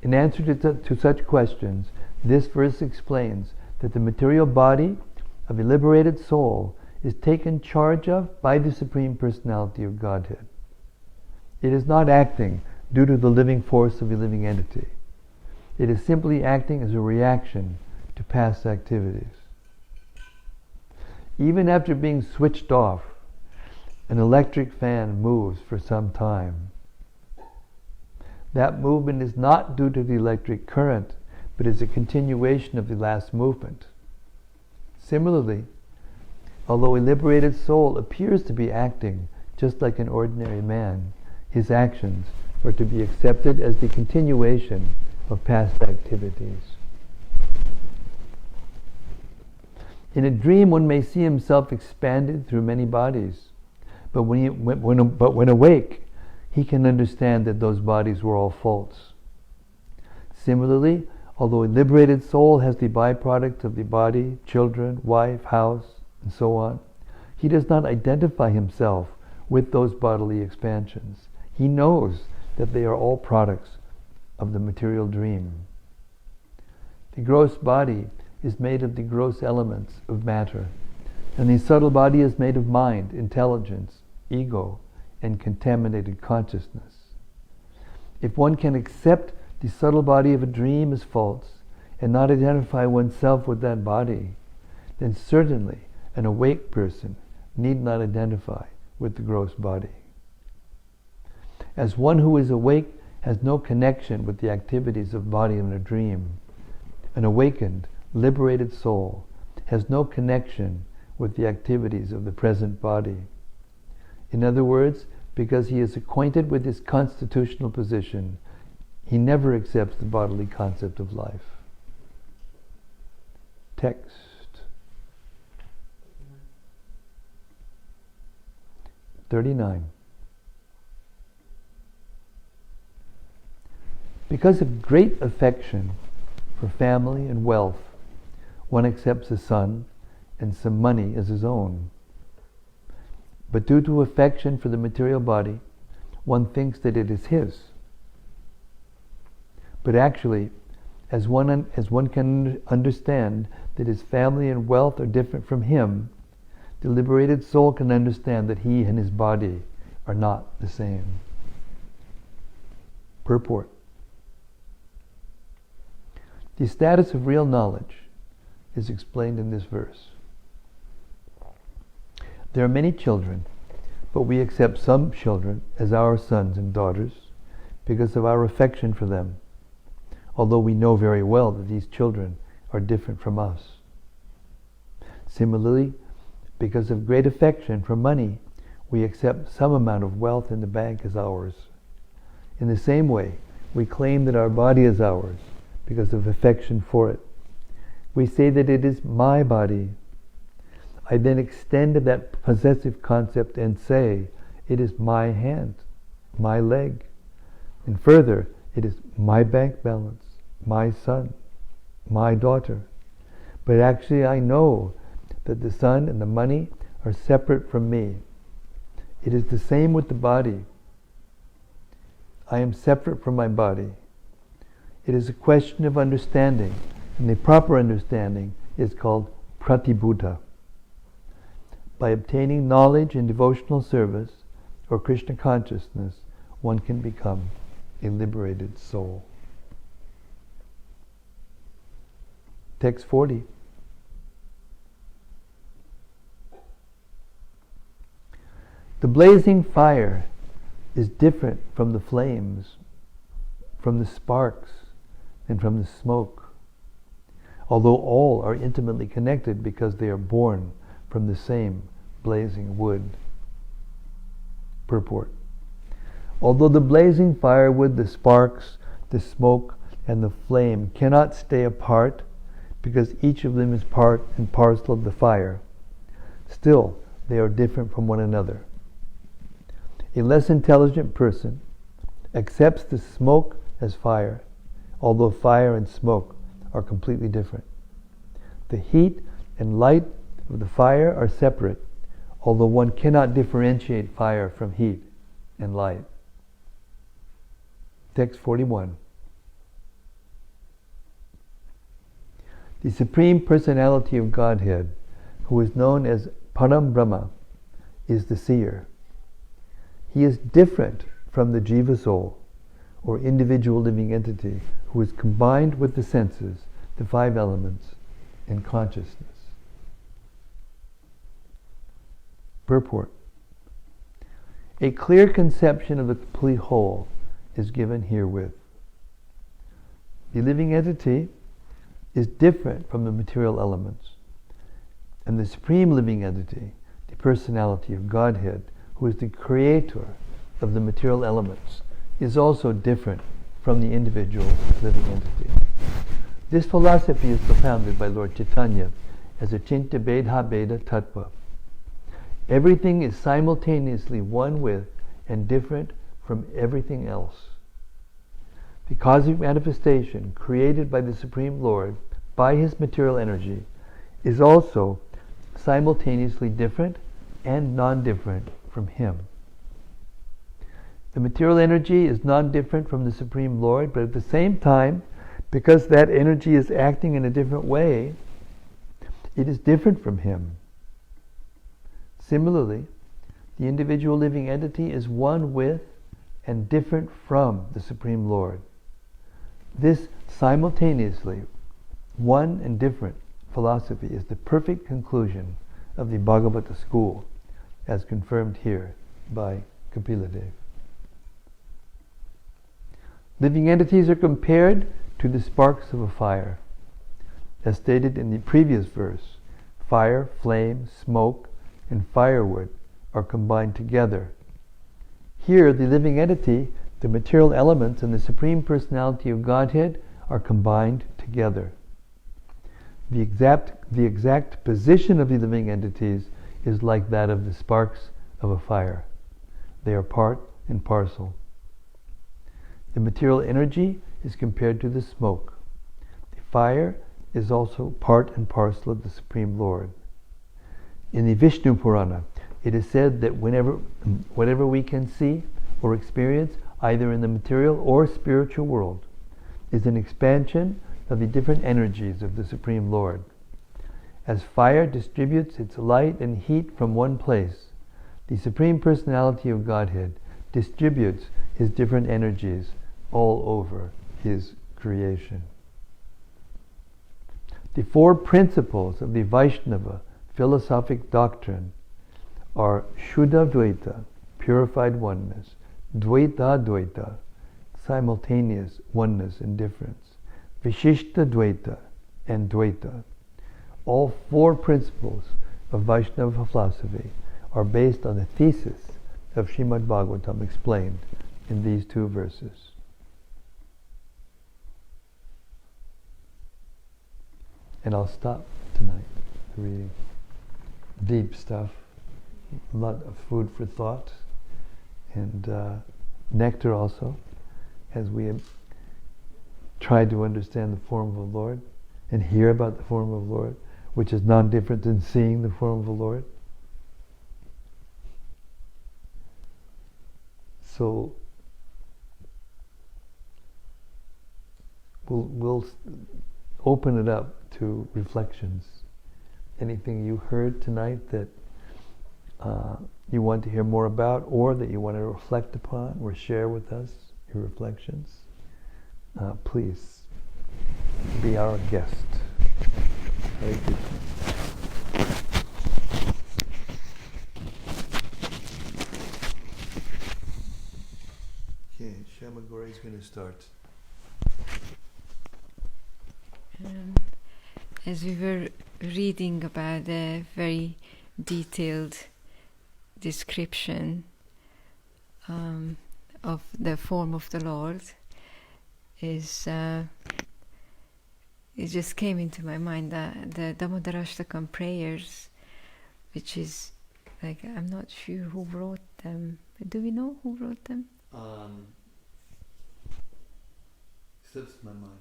In answer to such questions, this verse explains that the material body of a liberated soul is taken charge of by the Supreme Personality of Godhead. It is not acting due to the living force of a living entity. It is simply acting as a reaction to past activities. Even after being switched off, an electric fan moves for some time. That movement is not due to the electric current, but is a continuation of the last movement. Similarly, although a liberated soul appears to be acting just like an ordinary man, his actions are to be accepted as the continuation of past activities. In a dream, one may see himself expanded through many bodies, but when awake, he can understand that those bodies were all false. Similarly, although a liberated soul has the byproduct of the body, children, wife, house, and so on, he does not identify himself with those bodily expansions. He knows that they are all products of the material dream. The gross body is made of the gross elements of matter, and the subtle body is made of mind, intelligence, ego, and contaminated consciousness. If one can accept the subtle body of a dream as false and not identify oneself with that body, then certainly an awake person need not identify with the gross body. As one who is awake has no connection with the activities of body in a dream. An awakened, liberated soul has no connection with the activities of the present body. In other words, because he is acquainted with his constitutional position, he never accepts the bodily concept of life. Text. (39). Because of great affection for family and wealth, one accepts a son and some money as his own. But due to affection for the material body, one thinks that it is his. But actually, as one can understand that his family and wealth are different from him, the liberated soul can understand that he and his body are not the same. Purport. The status of real knowledge is explained in this verse. There are many children, but we accept some children as our sons and daughters because of our affection for them, although we know very well that these children are different from us. Similarly, because of great affection for money, we accept some amount of wealth in the bank as ours. In the same way, we claim that our body is ours because of affection for it. We say that it is my body. I then extend that possessive concept and say, it is my hand, my leg. And further, it is my bank balance, my son, my daughter. But actually I know that the son and the money are separate from me. It is the same with the body. I am separate from my body. It is a question of understanding, and the proper understanding is called pratibhuta. By obtaining knowledge in devotional service or Krishna consciousness, one can become a liberated soul. Text 40. The blazing fire is different from the flames, from the sparks, and from the smoke, although all are intimately connected because they are born from the same blazing wood. Purport. Although the blazing firewood, the sparks, the smoke, and the flame cannot stay apart because each of them is part and parcel of the fire, still they are different from one another. A less intelligent person accepts the smoke as fire, although fire and smoke are completely different. The heat and light of the fire are separate, although one cannot differentiate fire from heat and light. Text 41. The Supreme Personality of Godhead, who is known as Param Brahma, is the seer. He is different from the Jiva soul, or individual living entity, who is combined with the senses, the five elements, and consciousness. Purport. A clear conception of the complete whole is given herewith. The living entity is different from the material elements, and the Supreme Living Entity, the Personality of Godhead, who is the creator of the material elements, is also different from the individual living entity. This philosophy is propounded by Lord Chaitanya as a Chinta Bedha Beda Tattva. Everything is simultaneously one with and different from everything else. The cosmic manifestation created by the Supreme Lord by his material energy is also simultaneously different and non-different from him. The material energy is non-different from the Supreme Lord, but at the same time, because that energy is acting in a different way, it is different from him. Similarly, the individual living entity is one with and different from the Supreme Lord. This simultaneously one and different philosophy is the perfect conclusion of the Bhagavata school, as confirmed here by Kapila Dev. Living entities are compared to the sparks of a fire. As stated in the previous verse, fire, flame, smoke, and firewood are combined together. Here, the living entity, the material elements, and the Supreme Personality of Godhead are combined together. The exact position of the living entities is like that of the sparks of a fire. They are part and parcel. The material energy is compared to the smoke. The fire is also part and parcel of the Supreme Lord. In the Vishnu Purana, it is said that whatever we can see or experience, either in the material or spiritual world, is an expansion of the different energies of the Supreme Lord. As fire distributes its light and heat from one place, the Supreme Personality of Godhead distributes His different energies all over His creation. The four principles of the Vaishnava philosophic doctrine are Shuddha Dvaita, purified oneness, Dvaita Dvaita, simultaneous oneness and difference, Vishishta Dvaita, and Dvaita. All four principles of Vaishnava philosophy are based on the thesis of Srimad-Bhagavatam explained in these two verses. And I'll stop tonight reading. Deep stuff, a lot of food for thought, and nectar also, as we have tried to understand the form of the Lord and hear about the form of the Lord, which is non-different than seeing the form of the Lord. So we'll open it up to reflections. Anything you heard tonight that you want to hear more about, or that you want to reflect upon or share with us your reflections, please be our guest. Hare Krishna. Okay, Shamagori is going to start. As we were reading about the very detailed description of the form of the Lord, it just came into my mind that the Damodarashtakam prayers, which is like, I'm not sure who wrote them. Do we know who wrote them? Slips my mind.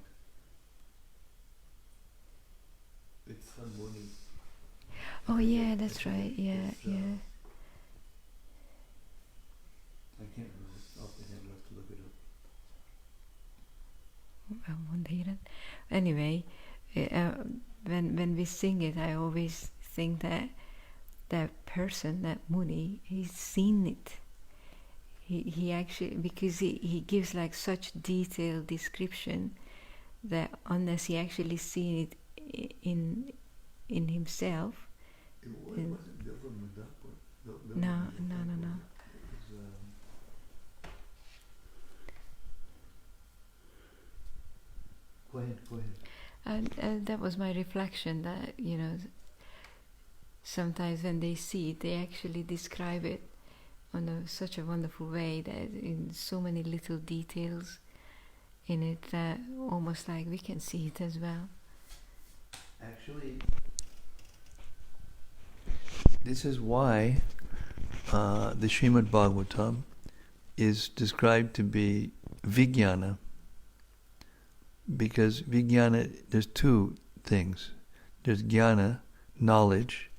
It's Muni. Oh yeah, that's right. Yeah, yeah. I can't remember off the head. I'll have to look it up. Anyway, when we sing it, I always think that that person, that Muni, he's seen it. He actually, because he gives like such detailed description that unless he actually seen it in himself. It wasn't Vilma. No. Go ahead. And that was my reflection, that, sometimes when they see it, they actually describe it on such a wonderful way, that in so many little details in it, that almost like we can see it as well. Actually, this is why the Srimad-Bhagavatam is described to be Vijnana. Because Vijnana, there's two things. There's Jnana, knowledge,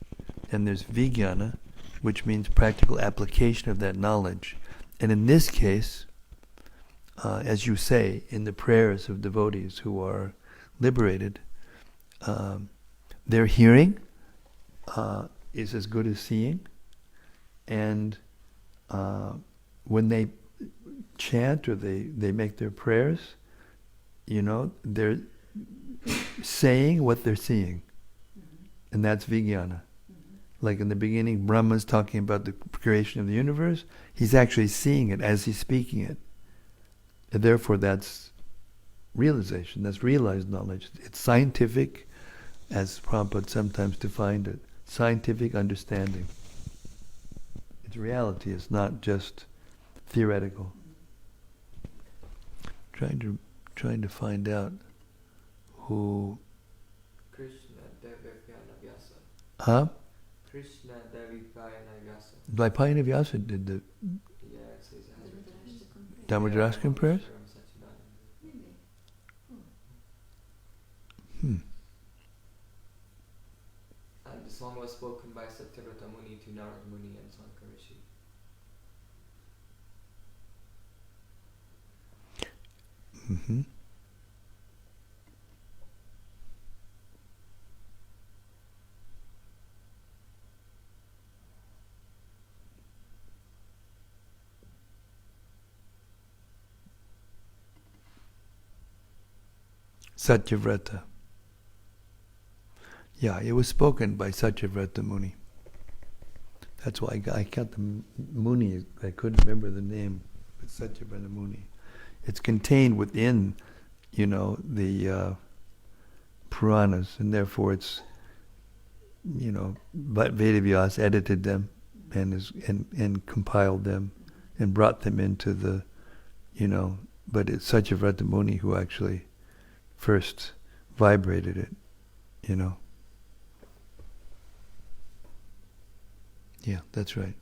and there's Vijnana, which means practical application of that knowledge. And in this case, as you say in the prayers of devotees who are liberated, their hearing is as good as seeing, and when they chant or they make their prayers, they're saying what they're seeing, and that's Vijnana. Like in the beginning, Brahma's talking about the creation of the universe. He's actually seeing it as he's speaking it. And therefore that's realization, that's realized knowledge. It's scientific, as Prabhupada sometimes defined it, scientific understanding. It's reality, it's not just theoretical. Trying to find out who... Krishna Devakayana Vyasa. Huh? Krishna Devakayana Vyasa. Dvaipayana Vyasa did the Yeah, it says it has Dharmadharaskam prayers? And the song was spoken by Satyavrata Muni to Narad Muni and Sankara Rishi. Mm-hmm. Satyavrata. Yeah, it was spoken by Satyavrata Muni. That's why I got the Muni. I couldn't remember the name, but Satyavrata Muni. It's contained within, the Puranas, and therefore it's, but Vedavyas edited them and compiled them and brought them into the, but it's Satyavrata Muni who actually first vibrated it, Yeah, that's right.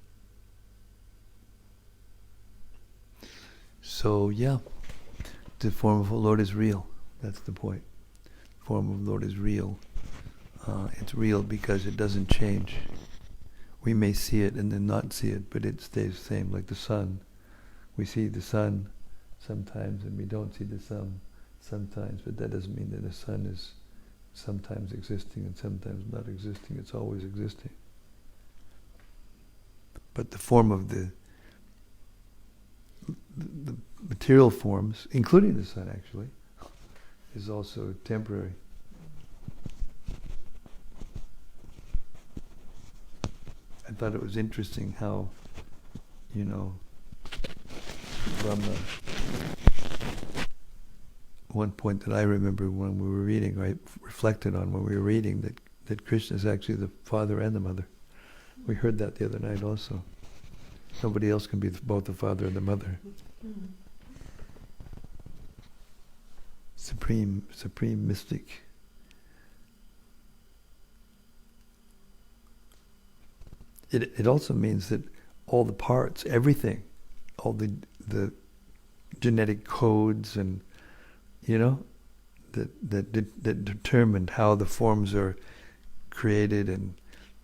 So, yeah, the form of the Lord is real. That's the point. The form of the Lord is real. It's real because it doesn't change. We may see it and then not see it, but it stays the same, like the sun. We see the sun sometimes and we don't see the sun sometimes, but that doesn't mean that the sun is sometimes existing and sometimes not existing. It's always existing. But the form of the material forms, including the sun actually, is also temporary. I thought it was interesting how, from one point that I remember when we were reading, I reflected on when we were reading that Krishna is actually the father and the mother. We heard that the other night also. Nobody else can be both the father and the mother. Supreme mystic. It also means that all the parts, everything, all the genetic codes and that determined how the forms are created and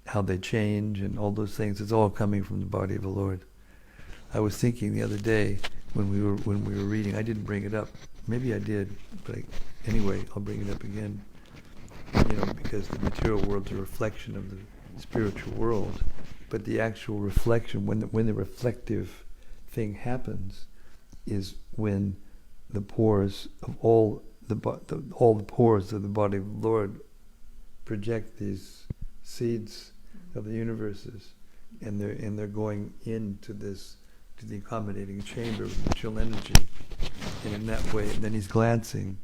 how they change and all those things. It's all coming from the body of the Lord. I was thinking the other day when we were reading. I didn't bring it up. Maybe I did, but anyway, I'll bring it up again. Because the material world's a reflection of the spiritual world, but the actual reflection, when the reflective thing happens, is when the pores of all the pores of the body of the Lord project these seeds of the universes, and they're going into to the accommodating chamber of material energy, and in that way, and then he's glancing,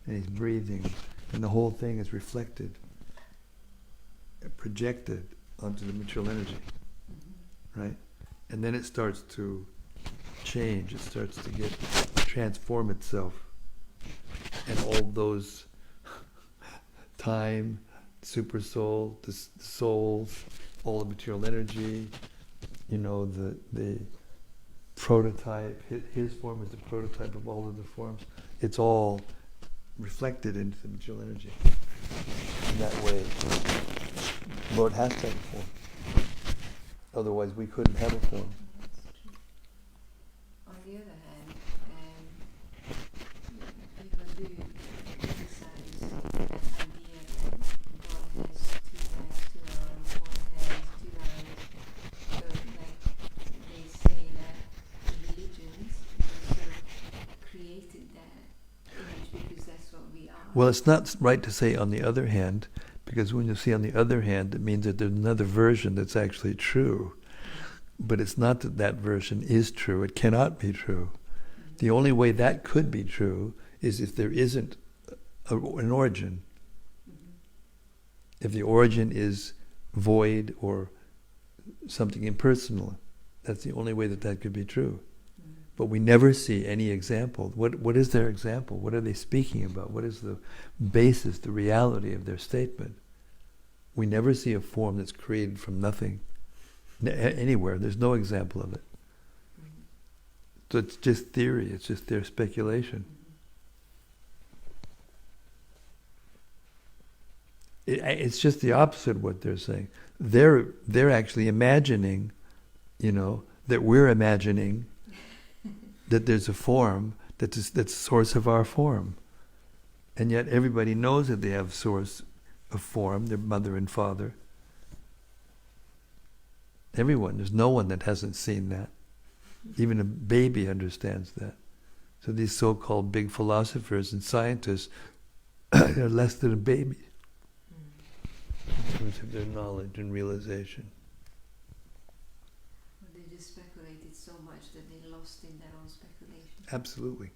and he's breathing, and the whole thing is reflected, projected onto the material energy, right? And then it starts to change. It starts to transform itself, and all those time, super soul, the souls, all the material energy, the prototype, his form is the prototype of all of the forms. It's all reflected into the material energy. In that way, Lord has to have a form. Otherwise, we couldn't have a form. On the other hand, people do criticize that idea that God has two hands, two arms, one hand, two eyes. So, they say that religions sort of created that image because that's what we are. Well, it's not right to say on the other hand, because when you see on the other hand, it means that there's another version that's actually true. But it's not that version is true. It cannot be true. The only way that could be true is if there isn't an origin. If the origin is void or something impersonal, that's the only way that could be true. But we never see any example. What is their example? What are they speaking about? What is the basis, the reality of their statement? We never see a form that's created from nothing anywhere. There's no example of it. So it's just theory. It's just their speculation. It's just the opposite of what they're saying. They're actually imagining, that we're imagining that there's a form that's the source of our form. And yet everybody knows that they have source of form, their mother and father. Everyone, there's no one that hasn't seen that. Even a baby understands that. So these so-called big philosophers and scientists are less than a baby in terms of their knowledge and realization. They just speculated so much that they lost in their own speculation. Absolutely.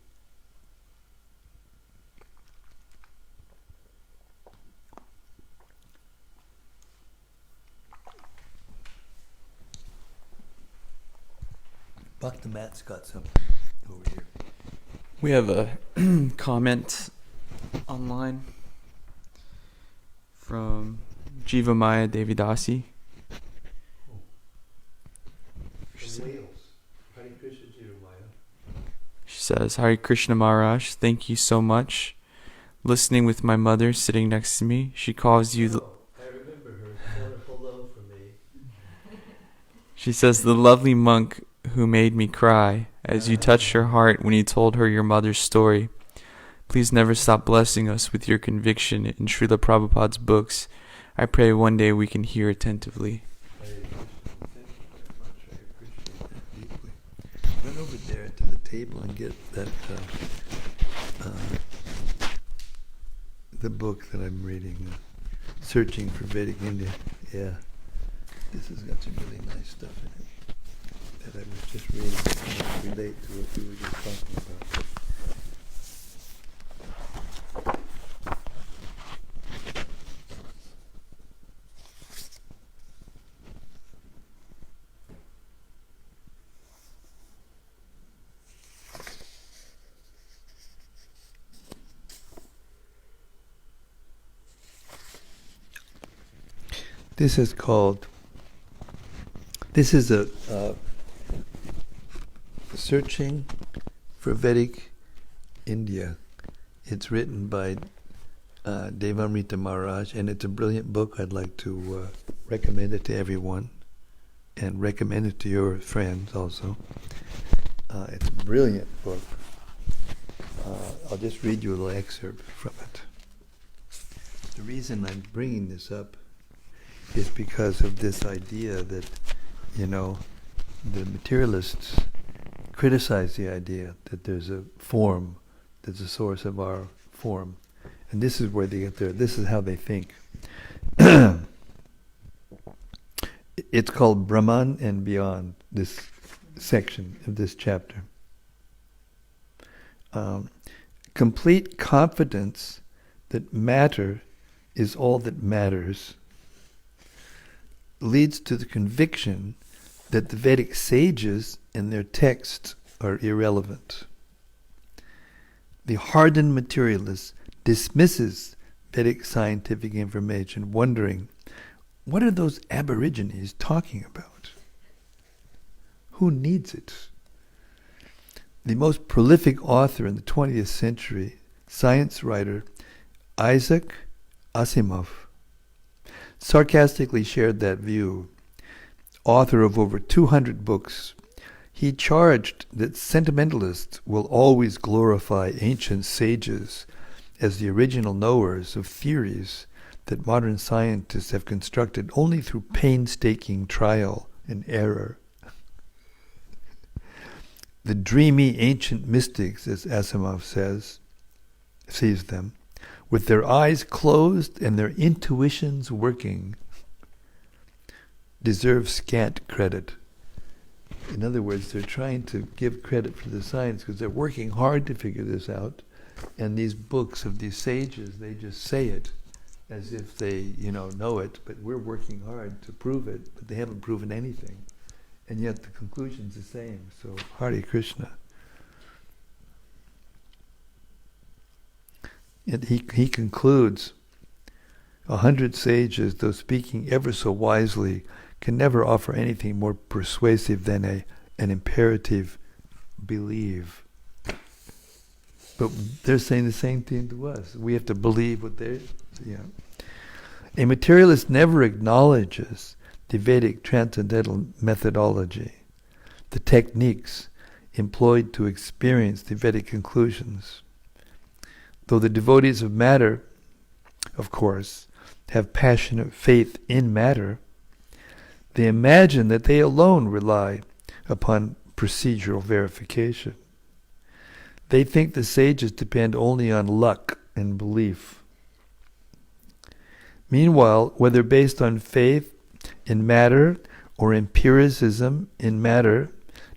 Bhakti-Matt's got something over here. We have a comment online from Jivamaya Devidasi. From Wales. Hare Krishna, Jivamaya. She says, Hare Krishna Maharaj, thank you so much. Listening with my mother sitting next to me, she calls you... I remember her. It's wonderful love for me. She says, the lovely monk who made me cry as you touched her heart when you told her your mother's story. Please never stop blessing us with your conviction in Srila Prabhupada's books. I pray one day we can hear attentively. Thank you very much. I appreciate that deeply. Run over there to the table and get that the book that I'm reading, Searching for Vedic India. Yeah, this has got some really nice stuff in it that I was just reading to relate to what we were just talking about. This is a Searching for Vedic India. It's written by Devamrita Maharaj, and it's a brilliant book. I'd like to recommend it to everyone, and recommend it to your friends also. It's a brilliant book. I'll just read you a little excerpt from it. The reason I'm bringing this up is because of this idea that, the materialists criticize the idea that there's a form that's the source of our form. And this is where they get there. This is how they think. It's called Brahman and Beyond, this section of this chapter. Complete confidence that matter is all that matters leads to the conviction that the Vedic sages and their texts are irrelevant. The hardened materialist dismisses Vedic scientific information, wondering, what are those aborigines talking about? Who needs it? The most prolific author in the 20th century, science writer Isaac Asimov, sarcastically shared that view. Author of over 200 books, he charged that sentimentalists will always glorify ancient sages as the original knowers of theories that modern scientists have constructed only through painstaking trial and error. The dreamy ancient mystics, as Asimov sees them, with their eyes closed and their intuitions working, deserve scant credit. In other words, they're trying to give credit for the science because they're working hard to figure this out. And these books of these sages, they just say it as if they, know it. But we're working hard to prove it, but they haven't proven anything. And yet the conclusion's the same. So, Hare Krishna. And he concludes, 100 sages, though speaking ever so wisely, can never offer anything more persuasive than an imperative believe. But they're saying the same thing to us. We have to believe what they're, A materialist never acknowledges the Vedic transcendental methodology, the techniques employed to experience the Vedic conclusions. Though the devotees of matter, of course, have passionate faith in matter, they imagine that they alone rely upon procedural verification. They think the sages depend only on luck and belief. Meanwhile, whether based on faith in matter or empiricism in matter,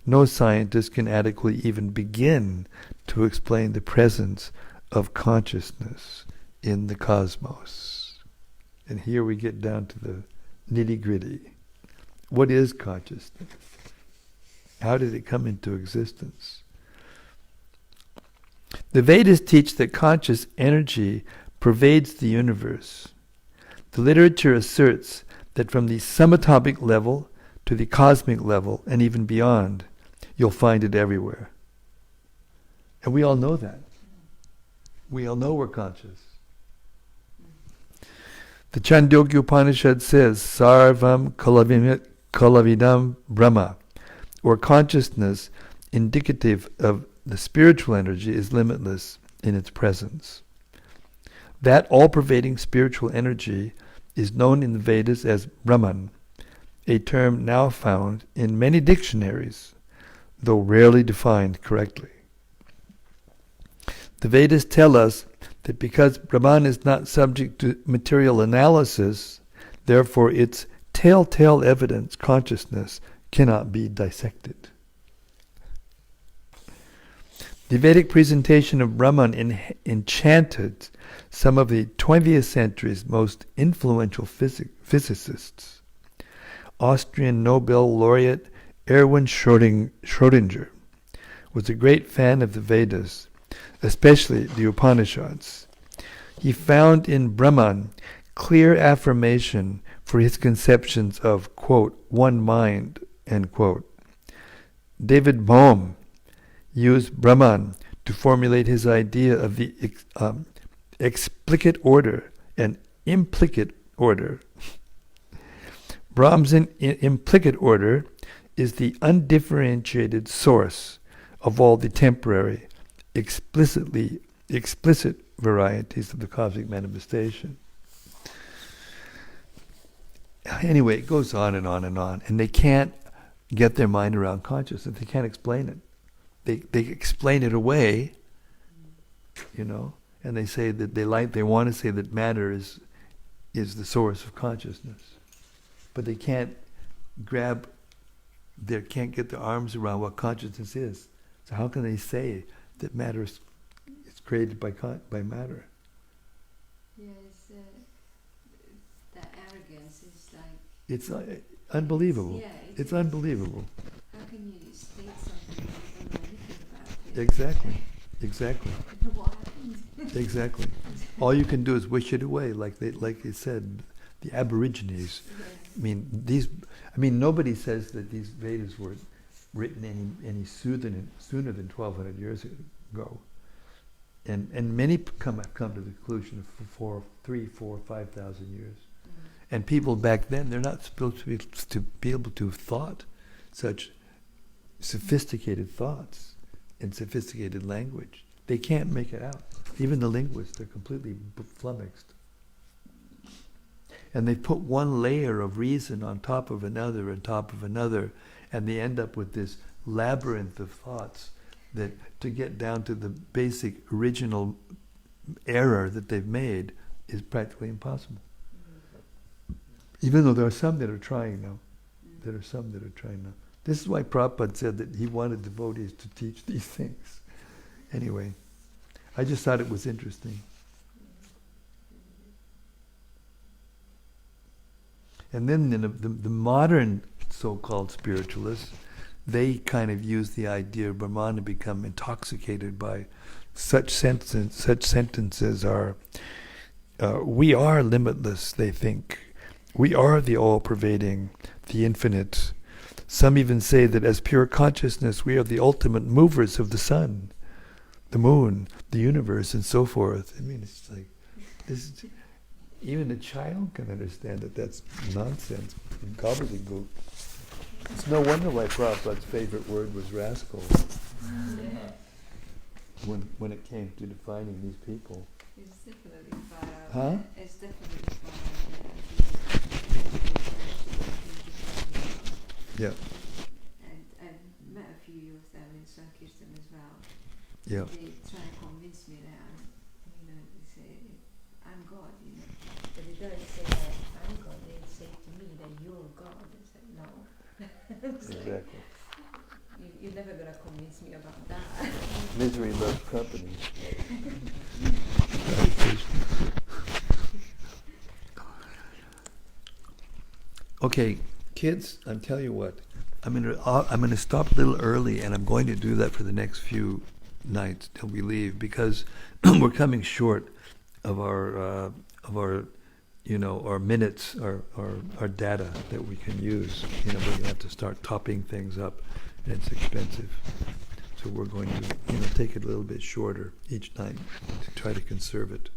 no scientist can adequately even begin to explain the presence of consciousness in the cosmos. And here we get down to the nitty-gritty. What is consciousness? How did it come into existence? The Vedas teach that conscious energy pervades the universe. The literature asserts that from the subatomic level to the cosmic level and even beyond, you'll find it everywhere. And we all know that. We all know we're conscious. The Chandogya Upanishad says, Sarvam Kalavidam Brahma, or consciousness indicative of the spiritual energy is limitless in its presence. That all-pervading spiritual energy is known in the Vedas as Brahman, a term now found in many dictionaries, though rarely defined correctly. The Vedas tell us that because Brahman is not subject to material analysis, therefore its telltale evidence, consciousness, cannot be dissected. The Vedic presentation of Brahman enchanted some of the 20th century's most influential physicists. Austrian Nobel laureate Erwin Schrödinger was a great fan of the Vedas, especially the Upanishads. He found in Brahman clear affirmation for his conceptions of, quote, one mind, end quote. David Bohm used Brahman to formulate his idea of the explicit order and implicit order. Brahm's implicit order is the undifferentiated source of all the temporary, explicit varieties of the cosmic manifestation. Anyway, it goes on and on and on, and they can't get their mind around consciousness. They can't explain it. They explain it away, and they say that they want to say that matter is the source of consciousness, but they can't get their arms around what consciousness is. So how can they say that matter is created by matter? Yes, the arrogance is like... It's unbelievable. It's unbelievable. How can you state something you don't know anything about it? Exactly. What happened? Exactly. All you can do is wish it away, like they said, the Aborigines. Yes. Nobody says that these Vedas were written any sooner than 1,200 years ago. And many have come to the conclusion for 3,000, 4,000, 5,000 years. Mm-hmm. And people back then, they're not supposed to be able to have thought such sophisticated thoughts in sophisticated language. They can't make it out. Even the linguists, they're completely flummoxed. And they put one layer of reason on top of another, and they end up with this labyrinth of thoughts that to get down to the basic original error that they've made is practically impossible. Even though there are some that are trying now. This is why Prabhupada said that he wanted devotees to teach these things. Anyway, I just thought it was interesting. And then the modern so-called spiritualists, they kind of use the idea of Brahman to become intoxicated by such sentences are, we are limitless, they think. We are the all-pervading, the infinite. Some even say that as pure consciousness, we are the ultimate movers of the sun, the moon, the universe, and so forth. I mean, it's like, this. Even a child can understand that that's nonsense, gobbledygook. It's no wonder why Prabhupada's favorite word was rascal. When it came to defining these people. It's definitely far out. Huh? It's definitely far out. Yeah. And I've met a few of them in Sankirtan as well. Yeah. They try to convince me that they say, I'm God, But they don't say that I'm God, they say to me that you're God. I said, no. Exactly. You're never going to convince me about that. Misery loves company. Okay, kids, I'm telling you what. I'm gonna stop a little early, and I'm going to do that for the next few nights till we leave, because we're coming short of our our minutes, our data that we can use. We're gonna have to start topping things up, and it's expensive. So we're going to take it a little bit shorter each night to try to conserve it.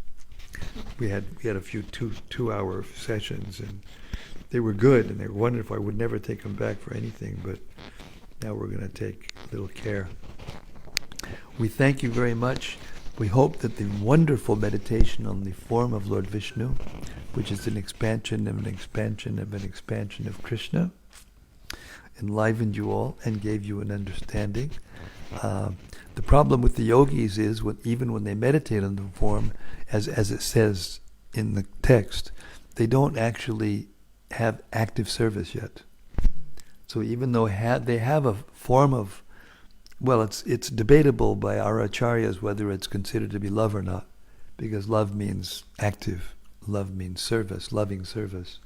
We had a few 2-hour sessions, and they were good, and they were wonderful. I would never take them back for anything, but now we're going to take a little care. We thank you very much. We hope that the wonderful meditation on the form of Lord Vishnu, which is an expansion of an expansion of an expansion of Krishna, enlivened you all and gave you an understanding. The problem with the yogis is even when they meditate on the form, as it says in the text, they don't actually have active service yet. So even though they have a form of, it's debatable by our acharyas whether it's considered to be love or not, because love means active, love means service, loving service.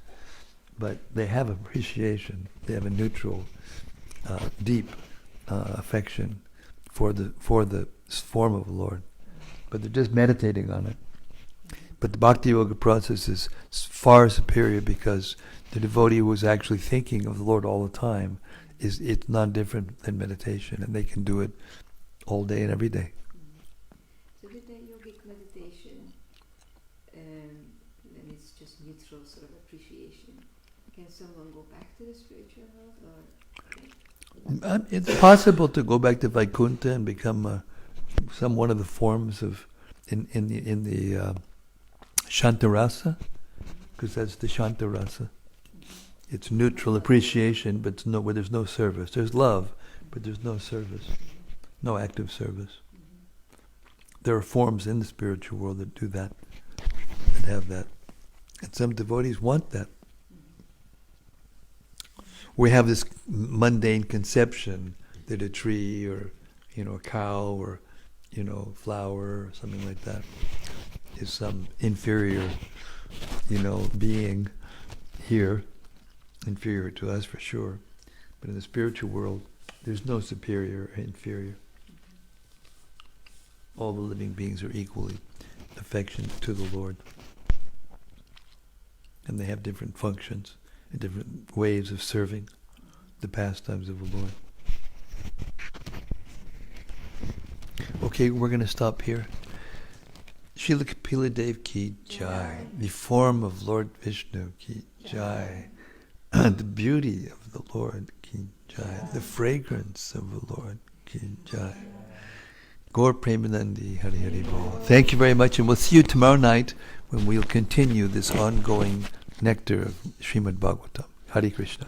But they have appreciation, they have a neutral, deep affection for the form of the Lord. But they're just meditating on it. But the Bhakti Yoga process is far superior, because the devotee who is actually thinking of the Lord all the time, it's not different than meditation, and they can do it all day and every day. So with the yogic meditation, then it's just neutral sort of appreciation. Can someone go back to the spiritual world, or? It's possible to go back to Vaikuntha and become one of the forms of in the Shantarasa, because that's the Shantarasa. It's neutral appreciation, but where there's no service. There's love, but there's no service, no active service. There are forms in the spiritual world that do that, that have that. And some devotees want that. We have this mundane conception that a tree or a cow or flower or something like that is some inferior being here, inferior to us for sure. But in the spiritual world, there's no superior or inferior. All the living beings are equally affectionate to the Lord. And they have different functions and different ways of serving the pastimes of the Lord. Okay, we're going to stop here. Srila Kapila Dev ki jai. The form of Lord Vishnu ki jai. The beauty of the Lord ki jai. The fragrance of the Lord ki jai. Gaur Premanandi Hari Hari Bol. Thank you very much, and we'll see you tomorrow night when we'll continue this ongoing nectar of Srimad-Bhagavatam. Hare Krishna.